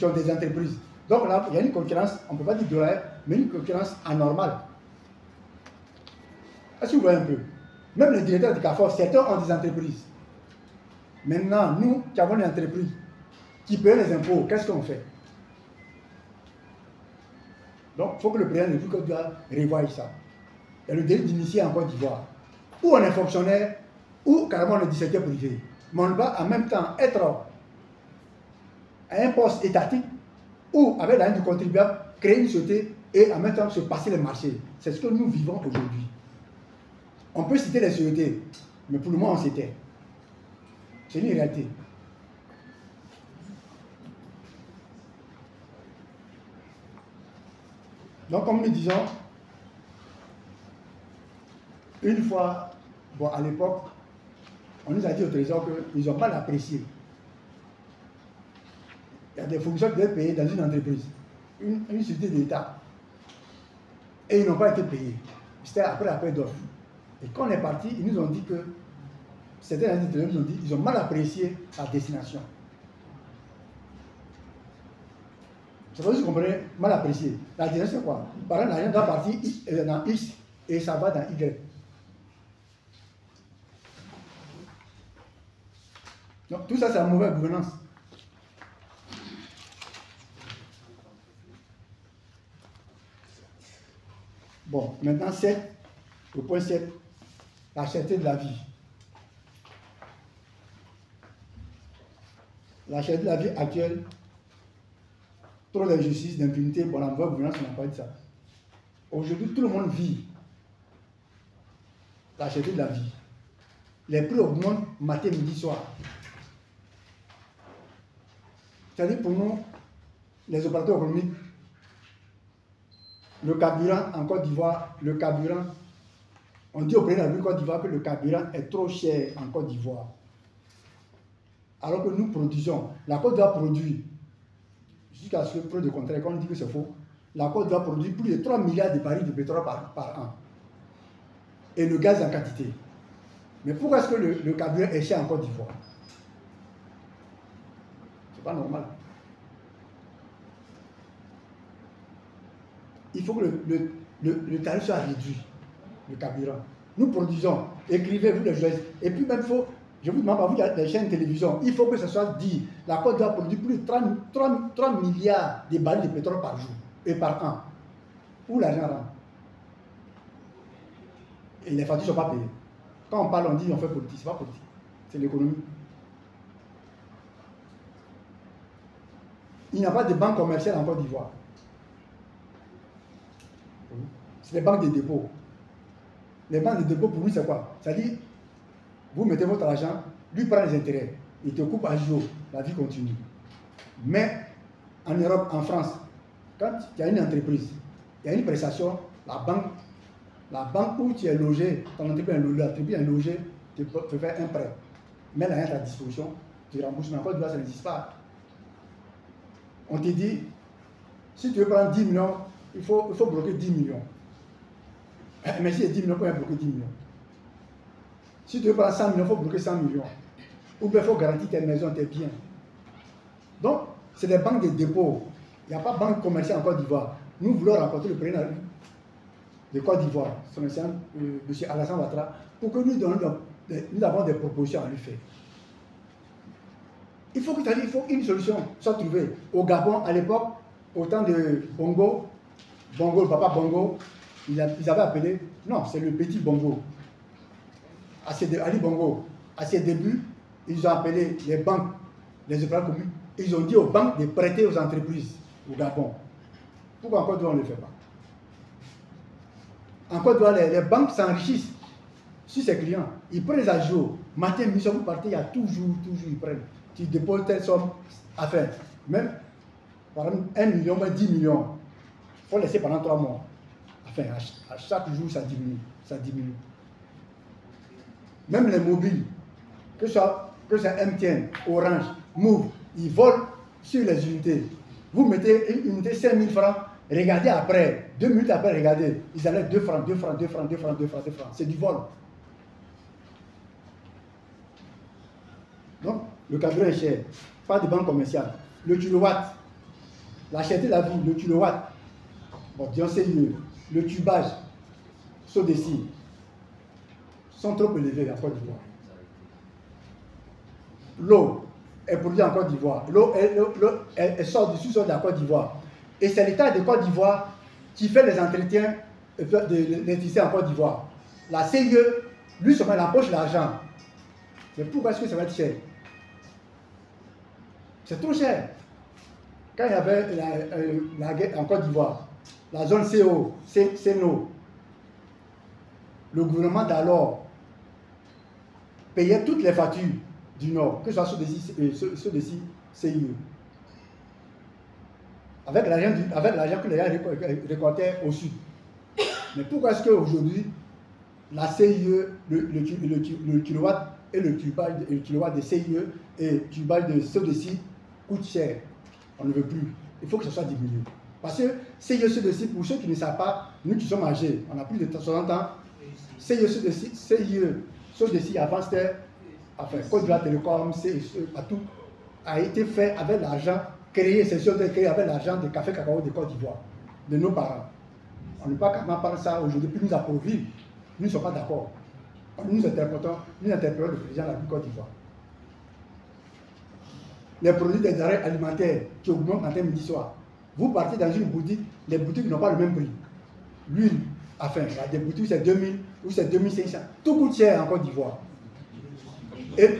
ont des entreprises. Donc là, il y a une concurrence, on ne peut pas dire déloyale, mais une concurrence anormale. Est-ce que vous voyez un peu? Même les directeurs de CAFOR, certains ont des entreprises. Maintenant, nous qui avons des entreprises, qui payent les impôts, qu'est-ce qu'on fait? Donc, il faut que le président de la Côte d'Ivoire revoie ça. Il y a le délit d'initier en Côte d'Ivoire. Ou on est fonctionnaire, ou carrément on est du secteur privé. Mais on va en même temps être à un poste étatique, ou avec l'argent du contribuable, créer une société et en même temps se passer les marchés. C'est ce que nous vivons aujourd'hui. On peut citer les sociétés, mais pour le moment on s'était. C'est une réalité. Donc, comme nous disons, une fois, bon, à l'époque, on nous a dit au trésor qu'ils n'ont pas l'apprécié. Il y a des fonctions qui devaient payer dans une entreprise, une société d'État, et ils n'ont pas été payés. C'était après l'appel d'offres. Et quand on est parti, ils nous ont dit que certains nous ont dit qu'ils ont mal apprécié la destination. C'est pas que vous comprenez, mal apprécié. La destination, c'est quoi? Par exemple, l'argent doit partir dans X et ça va dans Y. Donc, tout ça, c'est la mauvaise gouvernance. Bon, maintenant, le point 7, la cherté de la vie. La cherté de la vie actuelle, trop d'injustice, d'impunité, bon, la mauvaise gouvernance, on n'a pas dit ça. Aujourd'hui, tout le monde vit la cherté de la vie. Les prix augmentent matin, midi, soir. C'est-à-dire pour nous, les opérateurs économiques, le carburant en Côte d'Ivoire, on dit au président de la Côte d'Ivoire que le carburant est trop cher en Côte d'Ivoire. Alors que nous produisons, la Côte d'Ivoire produit, jusqu'à ce que preuve de contraire, quand on dit que c'est faux, la Côte d'Ivoire produit plus de 3 milliards de barils de pétrole par an. Et le gaz en quantité. Mais pourquoi est-ce que le carburant est cher en Côte d'Ivoire? C'est pas normal. Il faut que le tarif soit réduit, le carburant. Nous produisons, écrivez-vous les journalistes. Et puis même, je vous demande, vous, les chaînes de télévision, il faut que ce soit dit, la Côte d'Ivoire produit plus de 3 milliards de barils de pétrole par jour et par an. Où l'argent rentre? Et les factures ne sont pas payées. Quand on parle, on dit on fait politique, ce n'est pas politique, c'est l'économie. Il n'y a pas de banque commerciale en Côte d'Ivoire. C'est les banques de dépôt. Les banques de dépôt, pour lui, c'est quoi? C'est-à-dire, vous mettez votre argent, lui prend les intérêts, il te coupe à jour, la vie continue. Mais en Europe, en France, quand il y a une entreprise, il y a une prestation, la banque où tu es logé, ton entreprise est logée, tu peux faire un prêt. Mets l'argent à ta disposition, tu rembourses, mais en Côte d'Ivoire, ça n'existe pas. On te dit, si tu veux prendre 10 millions, il faut bloquer 10 millions. Mais si il y a 10 millions, il faut bloquer 10 millions. Si tu veux prendre 100 millions, il faut bloquer 100 millions. Ou bien il faut garantir tes maisons, tes biens. Donc, c'est des banques de dépôt. Il n'y a pas de banque commerciale en Côte d'Ivoire. Nous voulons rencontrer le président de Côte d'Ivoire, son excellence, M. Alassane Ouattara, pour que nous avons des propositions à lui faire. Il faut qu'une solution soit trouvée. Au Gabon, à l'époque, au temps de Bongo, le papa Bongo, ils avaient appelé, non, c'est le petit Bongo. Ali Bongo. À ses débuts, ils ont appelé les banques, les opérateurs communs, ils ont dit aux banques de prêter aux entreprises au Gabon. Pourquoi en Côte d'Ivoire on ne le fait pas? En Côte d'Ivoire, les banques s'enrichissent sur ses clients. Ils prennent les agios. Matin, midi, vous partez, il y a toujours, ils prennent. Tu déposes telle somme à faire. Même, par exemple, 1 million, 10 millions. Il faut laisser pendant 3 mois. Enfin, à chaque jour, ça diminue. Ça diminue. Même les mobiles, que c'est MTN, Orange, Move, ils volent sur les unités. Vous mettez une unité 5 000 francs, regardez après, 2 minutes après, regardez, ils allaient 2 francs, 2 francs, 2 francs, 2 francs, 2 francs, 2 francs. C'est du vol. Donc, le carburant est cher, pas de banque commerciale. Le kilowatt, la cherté de la vie, le kilowatt, bon, disons c'est mieux. Le tubage, saut des signes, sont trop élevés en Côte d'Ivoire. L'eau est produite en Côte d'Ivoire. L'eau elle sort du sous-sol de la Côte d'Ivoire. Et c'est l'État de Côte d'Ivoire qui fait les entretiens de l'électricité en Côte d'Ivoire. La CIE, lui, seulement, il empoche l'argent. Mais pourquoi est-ce que ça va être cher? C'est trop cher. Quand il y avait la guerre en Côte d'Ivoire, la zone CO, CNO, le gouvernement d'alors payait toutes les factures du Nord, que ce soit ceux de CIE. Avec l'argent que les gens récoltaient au Sud. Mais pourquoi est-ce qu'aujourd'hui, la CIE, le kilowatt et le kilowatt de CIE et le kilowatt de ceux de CIE coûtent cher? On ne veut plus. Il faut que ce soit diminué. Parce que CIE, ceux de CIE, pour ceux qui ne savent pas, nous qui sommes âgés, on a plus de 60 ans, CIE, ceux de CIE, avant c'était, enfin, Côte d'Ivoire Télécom, tout a été fait avec l'argent créé, c'est sûr, créé avec l'argent de café cacao de Côte d'Ivoire, de nos parents. On n'est pas capable de parler ça aujourd'hui, puis nous approuvons. Nous ne sommes pas d'accord. Nous interprétons le président de la Côte d'Ivoire. Les produits des denrées alimentaires qui augmentent matin, midi, soir. Vous partez dans une boutique, les boutiques n'ont pas le même prix. L'huile, enfin, il y a des boutiques c'est 2000 ou c'est 2500. Tout coûte cher en Côte d'Ivoire. Et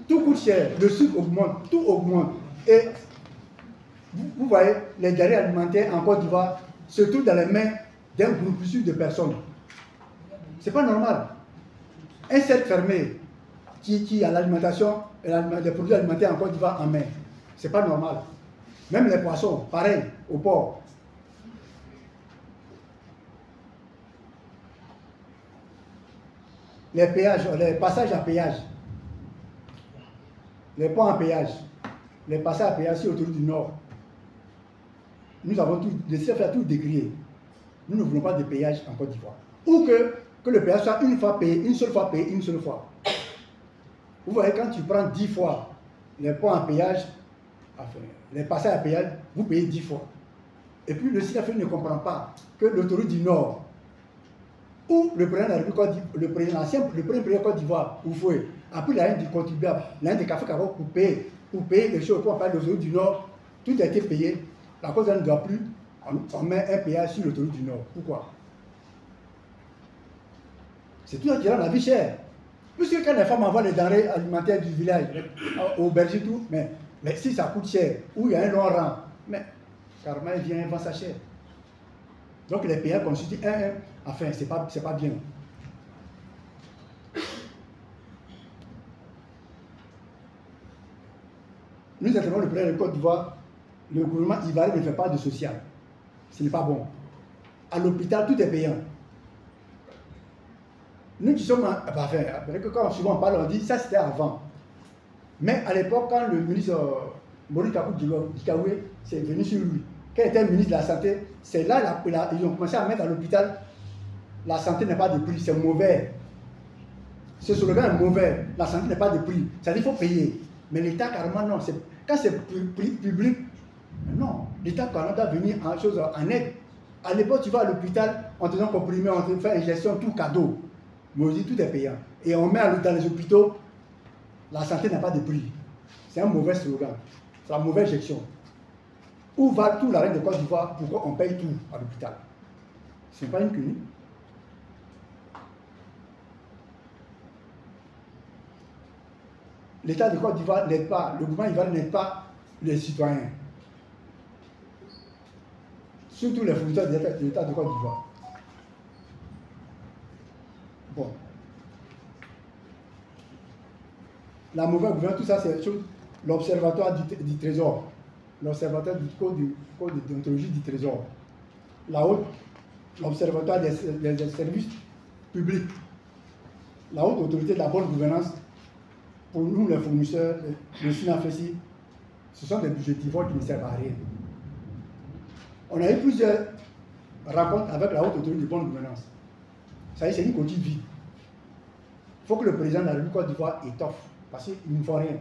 tout coûte cher. Le sucre augmente, tout augmente. Et vous voyez, les denrées alimentaires en Côte d'Ivoire se trouvent dans les mains d'un groupuscule de personnes. C'est pas normal. Un cercle fermé qui a l'alimentation et les produits alimentaires en Côte d'Ivoire en main, c'est pas normal. Même les poissons, pareil, au port. Les péages, les passages à péage, les ponts à péage, les passages à péage sur l'autoroute du Nord. Nous avons décidé de faire tout décrier. Nous ne voulons pas de péage en Côte d'Ivoire. Ou que le péage soit une fois payé, une seule fois payé, une seule fois. Vous voyez, quand tu prends 10 fois les ponts à péage, enfin, les passages à péage, vous payez 10 fois. Et puis le CFA ne comprend pas que l'autoroute du Nord, où le président de la République, le premier président Côte d'Ivoire, Oufoué, a pris la haine du contribuable, la haine des cafés cacao pour payer les choses, pour parler de l'autoroute du Nord, tout a été payé. La Côte d'Ivoire ne doit plus, on met un péage sur l'autoroute du Nord. Pourquoi? C'est tout qui rend la vie chère. Puisque quand les femmes envoient les denrées alimentaires du village, au berger, tout, mais si ça coûte cher, ou il y a un long rang, mais carrément, il vient et vend ça cher. Donc les péages constituent enfin, c'est pas bien. Nous intervenons le président de Côte d'Ivoire, le gouvernement ivoirien ne fait pas de social. Ce n'est pas bon. À l'hôpital, tout est payant. Nous qui sommes, enfin, quand souvent on parle, on dit ça c'était avant. Mais à l'époque, quand le ministre Maurice Kakou-Dikaoué s'est venu sur lui, quand il était ministre de la Santé, c'est là ils ont commencé à mettre à l'hôpital, la santé n'est pas de prix, c'est mauvais. Ce slogan est mauvais, la santé n'est pas de prix. C'est-à-dire qu'il faut payer. Mais l'État, carrément, non. Quand c'est public, non. L'État, carrément, doit venir en aide. À l'époque, tu vas à l'hôpital, on te donne comprimé, on te fait injection, tout cadeau. Mais aujourd'hui, tout est payant. Et on met dans les hôpitaux, la santé n'a pas de prix. C'est un mauvais slogan. C'est la mauvaise gestion. Où va tout l'argent de Côte d'Ivoire? Pourquoi on paye tout à l'hôpital? Ce n'est pas une clinique. L'État de Côte d'Ivoire n'aide pas, le gouvernement ivoirien n'aide pas les citoyens. Surtout les fournisseurs de l'État de Côte d'Ivoire. Bon. La mauvaise gouvernance, tout ça, c'est l'Observatoire du Trésor. L'Observatoire du Code de déontologie du Trésor. La haute, l'Observatoire des services publics. La haute autorité de la bonne gouvernance. Pour nous, les fournisseurs, le SINAFESI, ce sont des budgétivores qui ne servent à rien. On a eu plusieurs rencontres avec la haute autorité de bonne gouvernance. Ça y est, c'est une coquille vide. Il faut que le président de la République Côte d'Ivoire étoffe, parce qu'il ne faut rien.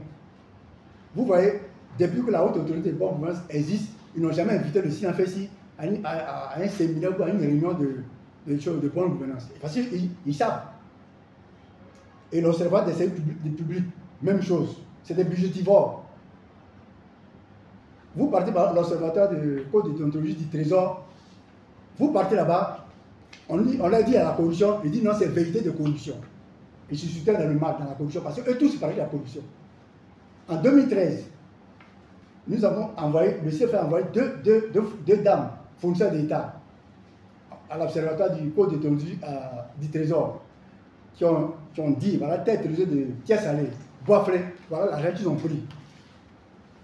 Vous voyez, depuis que la haute autorité de bonne gouvernance existe, ils n'ont jamais invité le SINAFESI à un séminaire ou à une réunion de bonne gouvernance. Parce qu'ils savent. Et l'Observatoire des services publics, même chose. C'est des budgétivores. Vous partez par l'Observatoire du Code de déontologie du Trésor. Vous partez là-bas, on leur dit à la corruption, ils disent non, c'est vérité de corruption. Ils se soutiennent dans le mal, dans la corruption, parce qu'eux tous, ils parlent de la corruption. En 2013, nous avons envoyé, le CFA a envoyé deux dames, fournisseurs d'État, à l'Observatoire du Code de déontologie du Trésor, qui ont dit, voilà, tête de pièces salées, bois voilà l'argent qu'ils ont pris.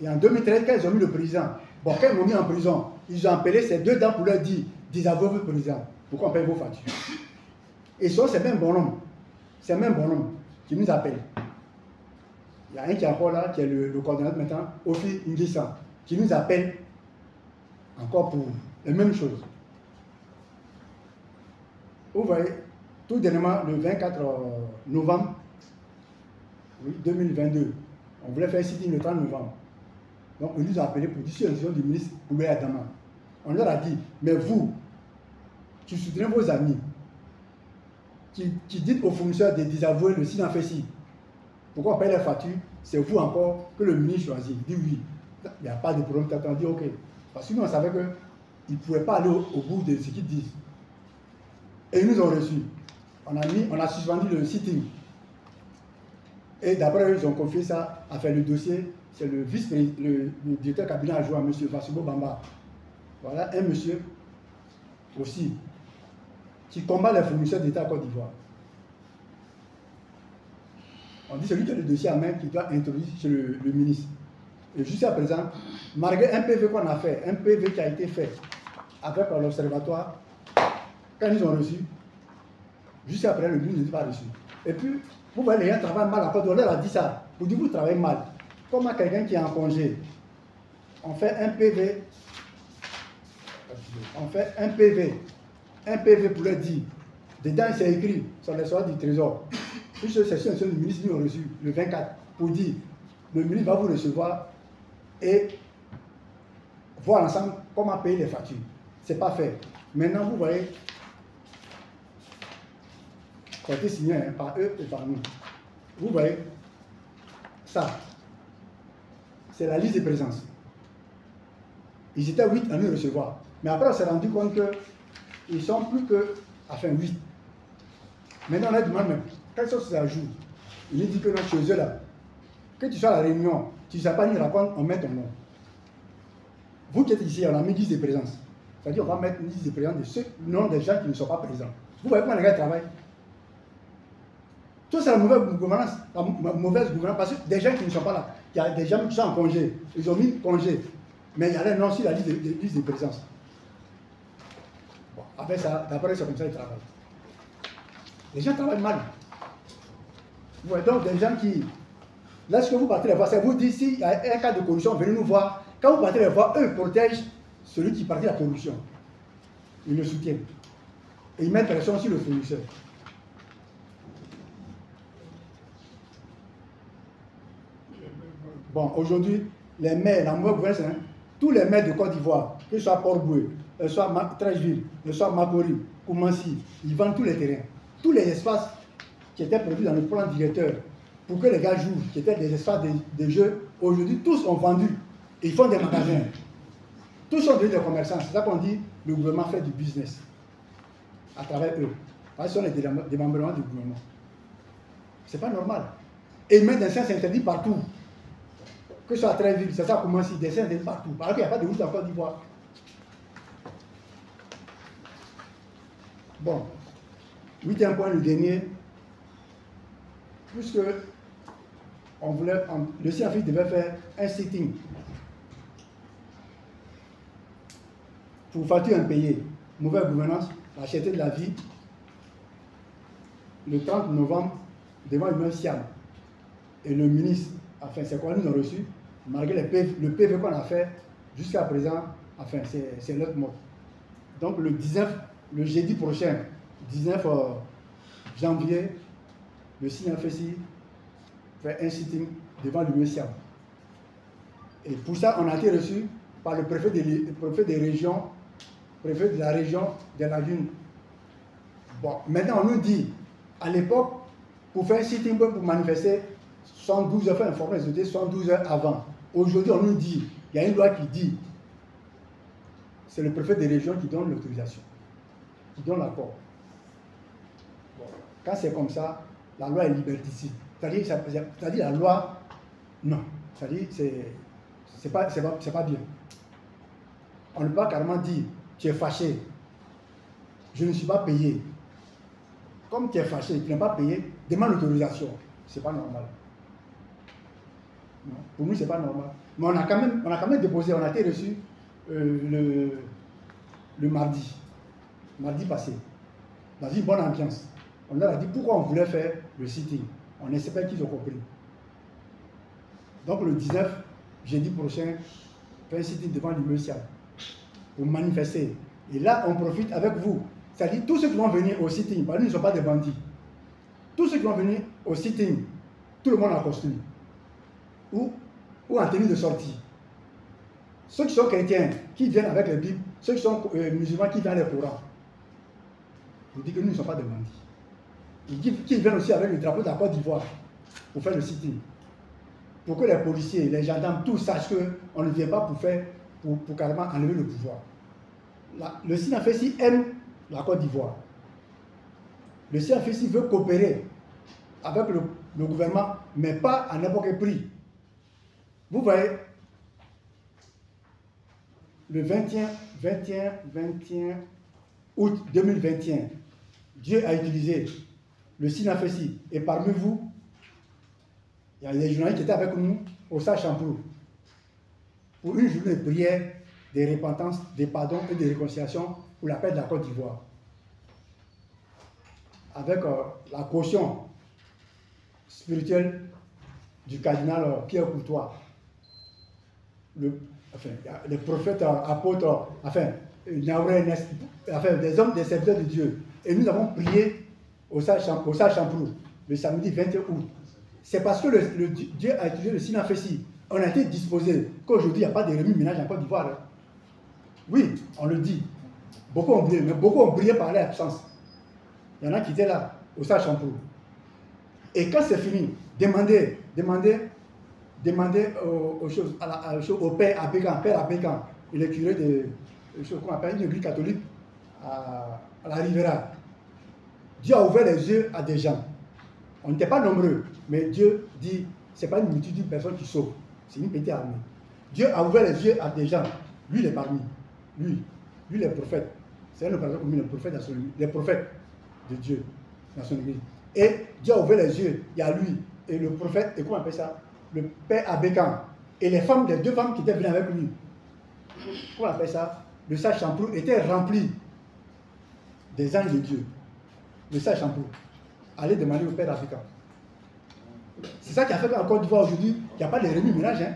Et en 2013, quand ils ont mis le président, bon, quand ils m'ont mis en prison, ils ont appelé ces deux dames pour leur dire, désavouez votre président, pourquoi on paye vos factures. Et c'est même bonhomme, qui nous appelle. Il y a un qui est encore là, qui est le coordonnateur maintenant, Ofi Nguissan, qui nous appelle encore pour les mêmes choses. Vous voyez, tout dernièrement, le 24 novembre 2022, on voulait faire un sitting le 30 novembre. Donc, on nous a appelé pour dire sur l'instruction du ministre Oubé Adama. On leur a dit, mais vous, qui soutenez vos amis, qui dites aux fournisseurs de désavouer le SINAFESI, pourquoi on paye les factures, c'est vous encore que le ministre choisit. Il dit oui, il n'y a pas de problème, on dit ok. Parce que nous, on savait qu'ils ne pouvaient pas aller au bout de ce qu'ils disent. Et ils nous ont reçus. On a suspendu le sitting. Et d'après eux, ils ont confié ça à faire le dossier. C'est le directeur cabinet adjoint, M. Vasubo Bamba. Voilà, un monsieur aussi qui combat les fournisseurs d'État à Côte d'Ivoire. On dit celui qui a le dossier à main qui doit introduire chez le ministre. Et jusqu'à présent, malgré un PV qu'on a fait, un PV qui a été fait avec l'Observatoire, quand ils ont reçu, jusqu'à présent, le ministre n'est pas reçu. Et puis, vous voyez, les gens travaillent mal à Côte d'Ivoire. On leur a dit ça. Vous dites, vous travaillez mal. Comment quelqu'un qui est en congé, on fait un PV, un PV pour leur dire, dedans c'est écrit sur les soins du Trésor. Puis cette session du ministre nous a reçu le 24 pour dire, le ministre va vous recevoir et voir ensemble comment payer les factures. Ce n'est pas fait. Maintenant, vous voyez, ça a été signé par eux et par nous. Vous voyez, ça, c'est la liste de présence. Ils étaient 8 à nous recevoir. Mais après, on s'est rendu compte qu'ils sont plus que, enfin 8. Maintenant, on a demandé, mais quelle chose ça joue? Il nous dit que non, chez eux là, que tu sois à la réunion, tu ne sais pas ni répondre, on met ton nom. Vous qui êtes ici, on a mis 10 de présence. C'est-à-dire qu'on va mettre une liste de présence de ceux, nom des gens qui ne sont pas présents. Vous voyez comment les gars travaillent? Tout c'est la mauvaise gouvernance, parce que des gens qui ne sont pas là, il y a des gens qui sont en congé, ils ont mis congé, mais il y a les noms sur la liste de présence. Bon, après ça, d'après c'est comme ça qu'ils travaillent. Les gens travaillent mal. Vous voyez donc des gens qui, lorsque vous partez les voir, ça vous dit s'il y a un cas de corruption, venez nous voir. Quand vous partez les voir, eux protègent celui qui partit de la corruption. Ils le soutiennent. Et ils mettent pression sur le fournisseur. Bon, aujourd'hui, les maires, la mauvaise gouvernance, tous les maires de Côte d'Ivoire, que ce soit Port-Boué, que ce soit Trècheville, que ce soit Makori, Koumansi, ils vendent tous les terrains. Tous les espaces qui étaient prévus dans le plan directeur pour que les gars jouent, qui étaient des espaces de jeux, aujourd'hui, tous ont vendu. Et ils font des magasins. Tous sont devenus des commerçants. C'est ça qu'on dit, le gouvernement fait du business. à travers eux. Parce que ce sont les démembrements du gouvernement. C'est pas normal. Et mettre des c'est interdit partout. Que ce soit à Tréville, c'est ça comment si des interdits partout. Alors qu'il n'y a pas de route en Côte d'Ivoire. Bon. 8e point, le dernier. Puisque le CFI devait faire un sitting pour facture impayée, mauvaise gouvernance, la cherté de la vie, le 30 novembre, devant le Siam. Et le ministre, enfin, c'est quoi nous avons reçu, malgré le PV qu'on a fait, jusqu'à présent, enfin, c'est notre mot. Donc le 19, le jeudi prochain, 19 janvier, le CFSI fait un sitting devant le Siam. Et pour ça, on a été reçu par le préfet des régions, préfet de la région de la Lune. Bon, maintenant on nous dit, à l'époque, pour faire un sitting, pour manifester, 72 heures, faire informer les autorités 72 heures avant. Aujourd'hui, on nous dit, il y a une loi qui dit, c'est le préfet des régions qui donne l'autorisation, qui donne l'accord. Bon, quand c'est comme ça, la loi est liberticide. C'est-à-dire la loi, non. C'est-à-dire c'est pas bien. On ne peut pas carrément dire, tu es fâché, je ne suis pas payé. Comme tu es fâché, tu n'es pas payé, demande l'autorisation. C'est pas normal. Non, pour nous, c'est pas normal. Mais on a quand même déposé, on a été reçu le mardi passé, dans une bonne ambiance. On leur a dit pourquoi on voulait faire le sitting. On espère qu'ils ont compris. Donc le 19, jeudi prochain, on fait un sitting devant l'Université pour manifester. Et là, on profite avec vous. C'est-à-dire tous ceux qui vont venir au sitting, parce que nous ne sommes pas des bandits. Tous ceux qui vont venir au sitting, tout le monde en costume. Ou en tenue de sortie. Ceux qui sont chrétiens, qui viennent avec les Bibles, ceux qui sont musulmans, qui viennent les Corans. Je vous dis que nous ne sommes pas des bandits. Qui viennent aussi avec le drapeau de la Côte d'Ivoire pour faire le sitting. Pour que les policiers, les gendarmes, tous sachent qu'on ne vient pas pour carrément enlever le pouvoir. Le CNFSI aime la Côte d'Ivoire. Le CNFSI veut coopérer avec le gouvernement, mais pas à n'importe quel prix. Vous voyez, le 21 août 2021, Dieu a utilisé le CNFSI. Et parmi vous, il y a des journalistes qui étaient avec nous au Saint-Champlou pour une journée de prière, de repentance, de pardon et de réconciliation pour la paix de la Côte d'Ivoire. Avec la caution spirituelle du cardinal Pierre Courtois, les prophètes, apôtres, des hommes, des serviteurs de Dieu. Et nous avons prié au Saint-Champlou le samedi 21 août. C'est parce que Dieu a utilisé le CNFSI. On a été disposé qu'aujourd'hui, il n'y a pas de remue-ménage en Côte d'Ivoire. Hein. Oui, on le dit. Beaucoup ont brillé, mais beaucoup ont brillé par leur absence. Il y en a qui étaient là, au Saint-Champlou. Et quand c'est fini, demandez au père Abécan, il est curé de qu'on appelle une église catholique à la Rivera. Dieu a ouvert les yeux à des gens. On n'était pas nombreux, mais Dieu dit, ce n'est pas une multitude de personnes qui sauvent, c'est une petite armée. Dieu a ouvert les yeux à des gens. Lui, il est parmi. Lui, les prophètes. C'est un opérateur commun, les prophètes de Dieu dans son église. Et Dieu a ouvert les yeux, il y a lui, et le prophète, et comment on appelle ça? Le père Abécan. Et les femmes, les deux femmes qui étaient venues avec lui. Comment on appelle ça? Le Saint-Champlou était rempli des anges de Dieu. Le Saint-Champlou. Allez demander au père Abécan. C'est ça qui a fait qu'en Côte d'Ivoire aujourd'hui, il n'y a pas de remue-ménage. Hein?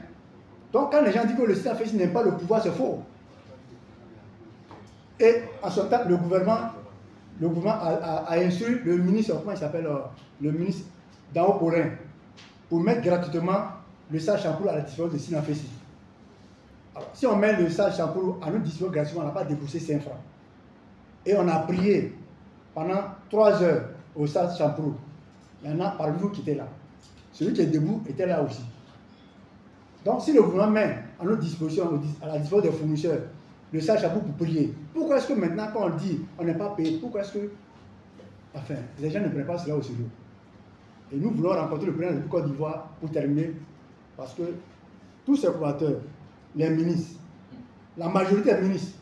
Donc quand les gens disent que le CNFSI n'aime pas le pouvoir, c'est faux. Et en ce temps, le gouvernement a instruit le ministre, comment il s'appelle, le ministre Dao Porin, pour mettre gratuitement le Saint-Champlou à la disposition de CNFSI. Alors, si on met le Saint-Champlou à notre disposition gratuitement, on n'a pas déboursé 5 francs. Et on a prié pendant 3 heures au Saint-Champlou. Il y en a parmi vous qui étaient là. Celui qui est debout était là aussi. Donc, si le gouvernement met à notre disposition, à la disposition des fournisseurs, le Saint-Chabou pour prier. Pourquoi est-ce que maintenant, quand on dit on n'est pas payé, pourquoi est-ce que. Enfin, les gens ne prennent pas cela au sérieux. Et nous voulons rencontrer le président de la Côte d'Ivoire pour terminer, parce que tous ces collaborateurs, les ministres, la majorité des ministres,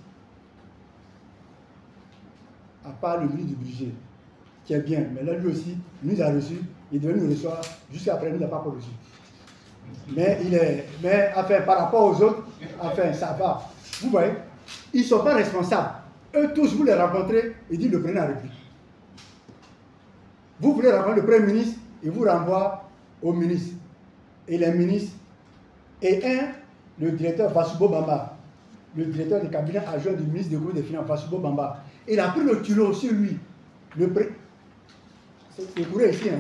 à part le ministre du budget, qui est bien, mais là, lui aussi, il nous a reçus, il devait nous recevoir, jusqu'à après, il ne nous a pas reçus. Mais enfin, par rapport aux autres, enfin, ça va. Vous voyez, ils ne sont pas responsables. Eux tous, vous les rencontrez, ils disent le président de la République. Vous voulez rencontrer le Premier ministre, il vous renvoie au ministre. Et les ministres, et le directeur Vassoubo Bamba, le directeur du cabinet adjoint du ministre des Finances, Vassoubo Bamba, il a pris le culot sur lui. C'est courant ici, hein.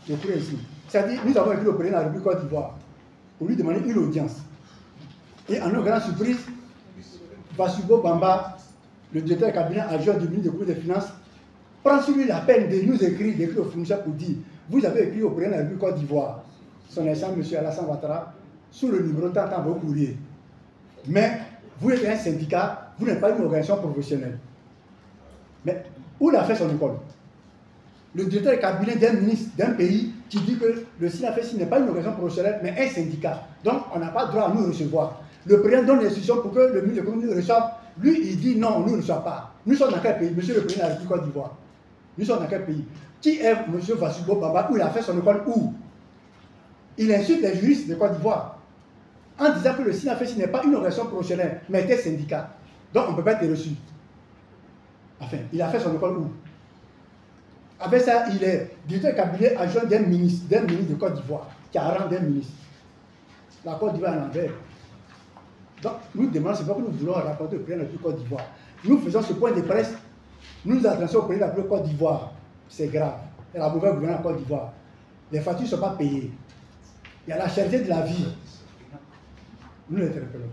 C'est courant ici. C'est-à-dire, nous avons écrit au président de la République Côte d'Ivoire pour lui demander une audience. Et en notre grande surprise, Vassoubo Bamba, le directeur du cabinet adjoint du ministre des Finances, prend sur lui la peine de nous écrire, d'écrire au fournisseur pour dire, vous avez écrit au président de la République Côte d'Ivoire, son excellence M. Alassane Ouattara, sous le numéro tant dans vos courriers. Mais vous êtes un syndicat, vous n'êtes pas une organisation professionnelle. Mais où il a fait son école? Le directeur du cabinet d'un ministre d'un pays qui dit que le SINAFESI n'est pas une organisation professionnelle, mais un syndicat. Donc on n'a pas droit à nous recevoir. Le président donne l'instruction pour que le ministre de l'économie nous reçoive. Lui, il dit non, on ne nous reçoit pas. Nous sommes dans quel pays? Monsieur le président de la République Côte d'Ivoire. Nous sommes dans quel pays? Qui est M. Vassoubo Bamba? Où il a fait son école? Où? Il insulte les juristes de Côte d'Ivoire en disant que le SINAFESI n'est pas une organisation professionnelle, mais un syndicat. Donc on ne peut pas être reçu. Enfin, il a fait son école où? Avec ça, il est directeur de cabinet adjoint d'un ministre de Côte d'Ivoire, qui a rang d'un ministre. La Côte d'Ivoire est à l'envers. Donc, nous demandons, c'est pas que nous voulons rapporter le président de la Côte d'Ivoire. Nous faisons ce point de presse, nous nous adressons au président de la Côte d'Ivoire. C'est grave. Il y a la mauvaise gouvernance de la Côte d'Ivoire. Les factures ne sont pas payées. Il y a la cherté de la vie. Nous l'interpellons.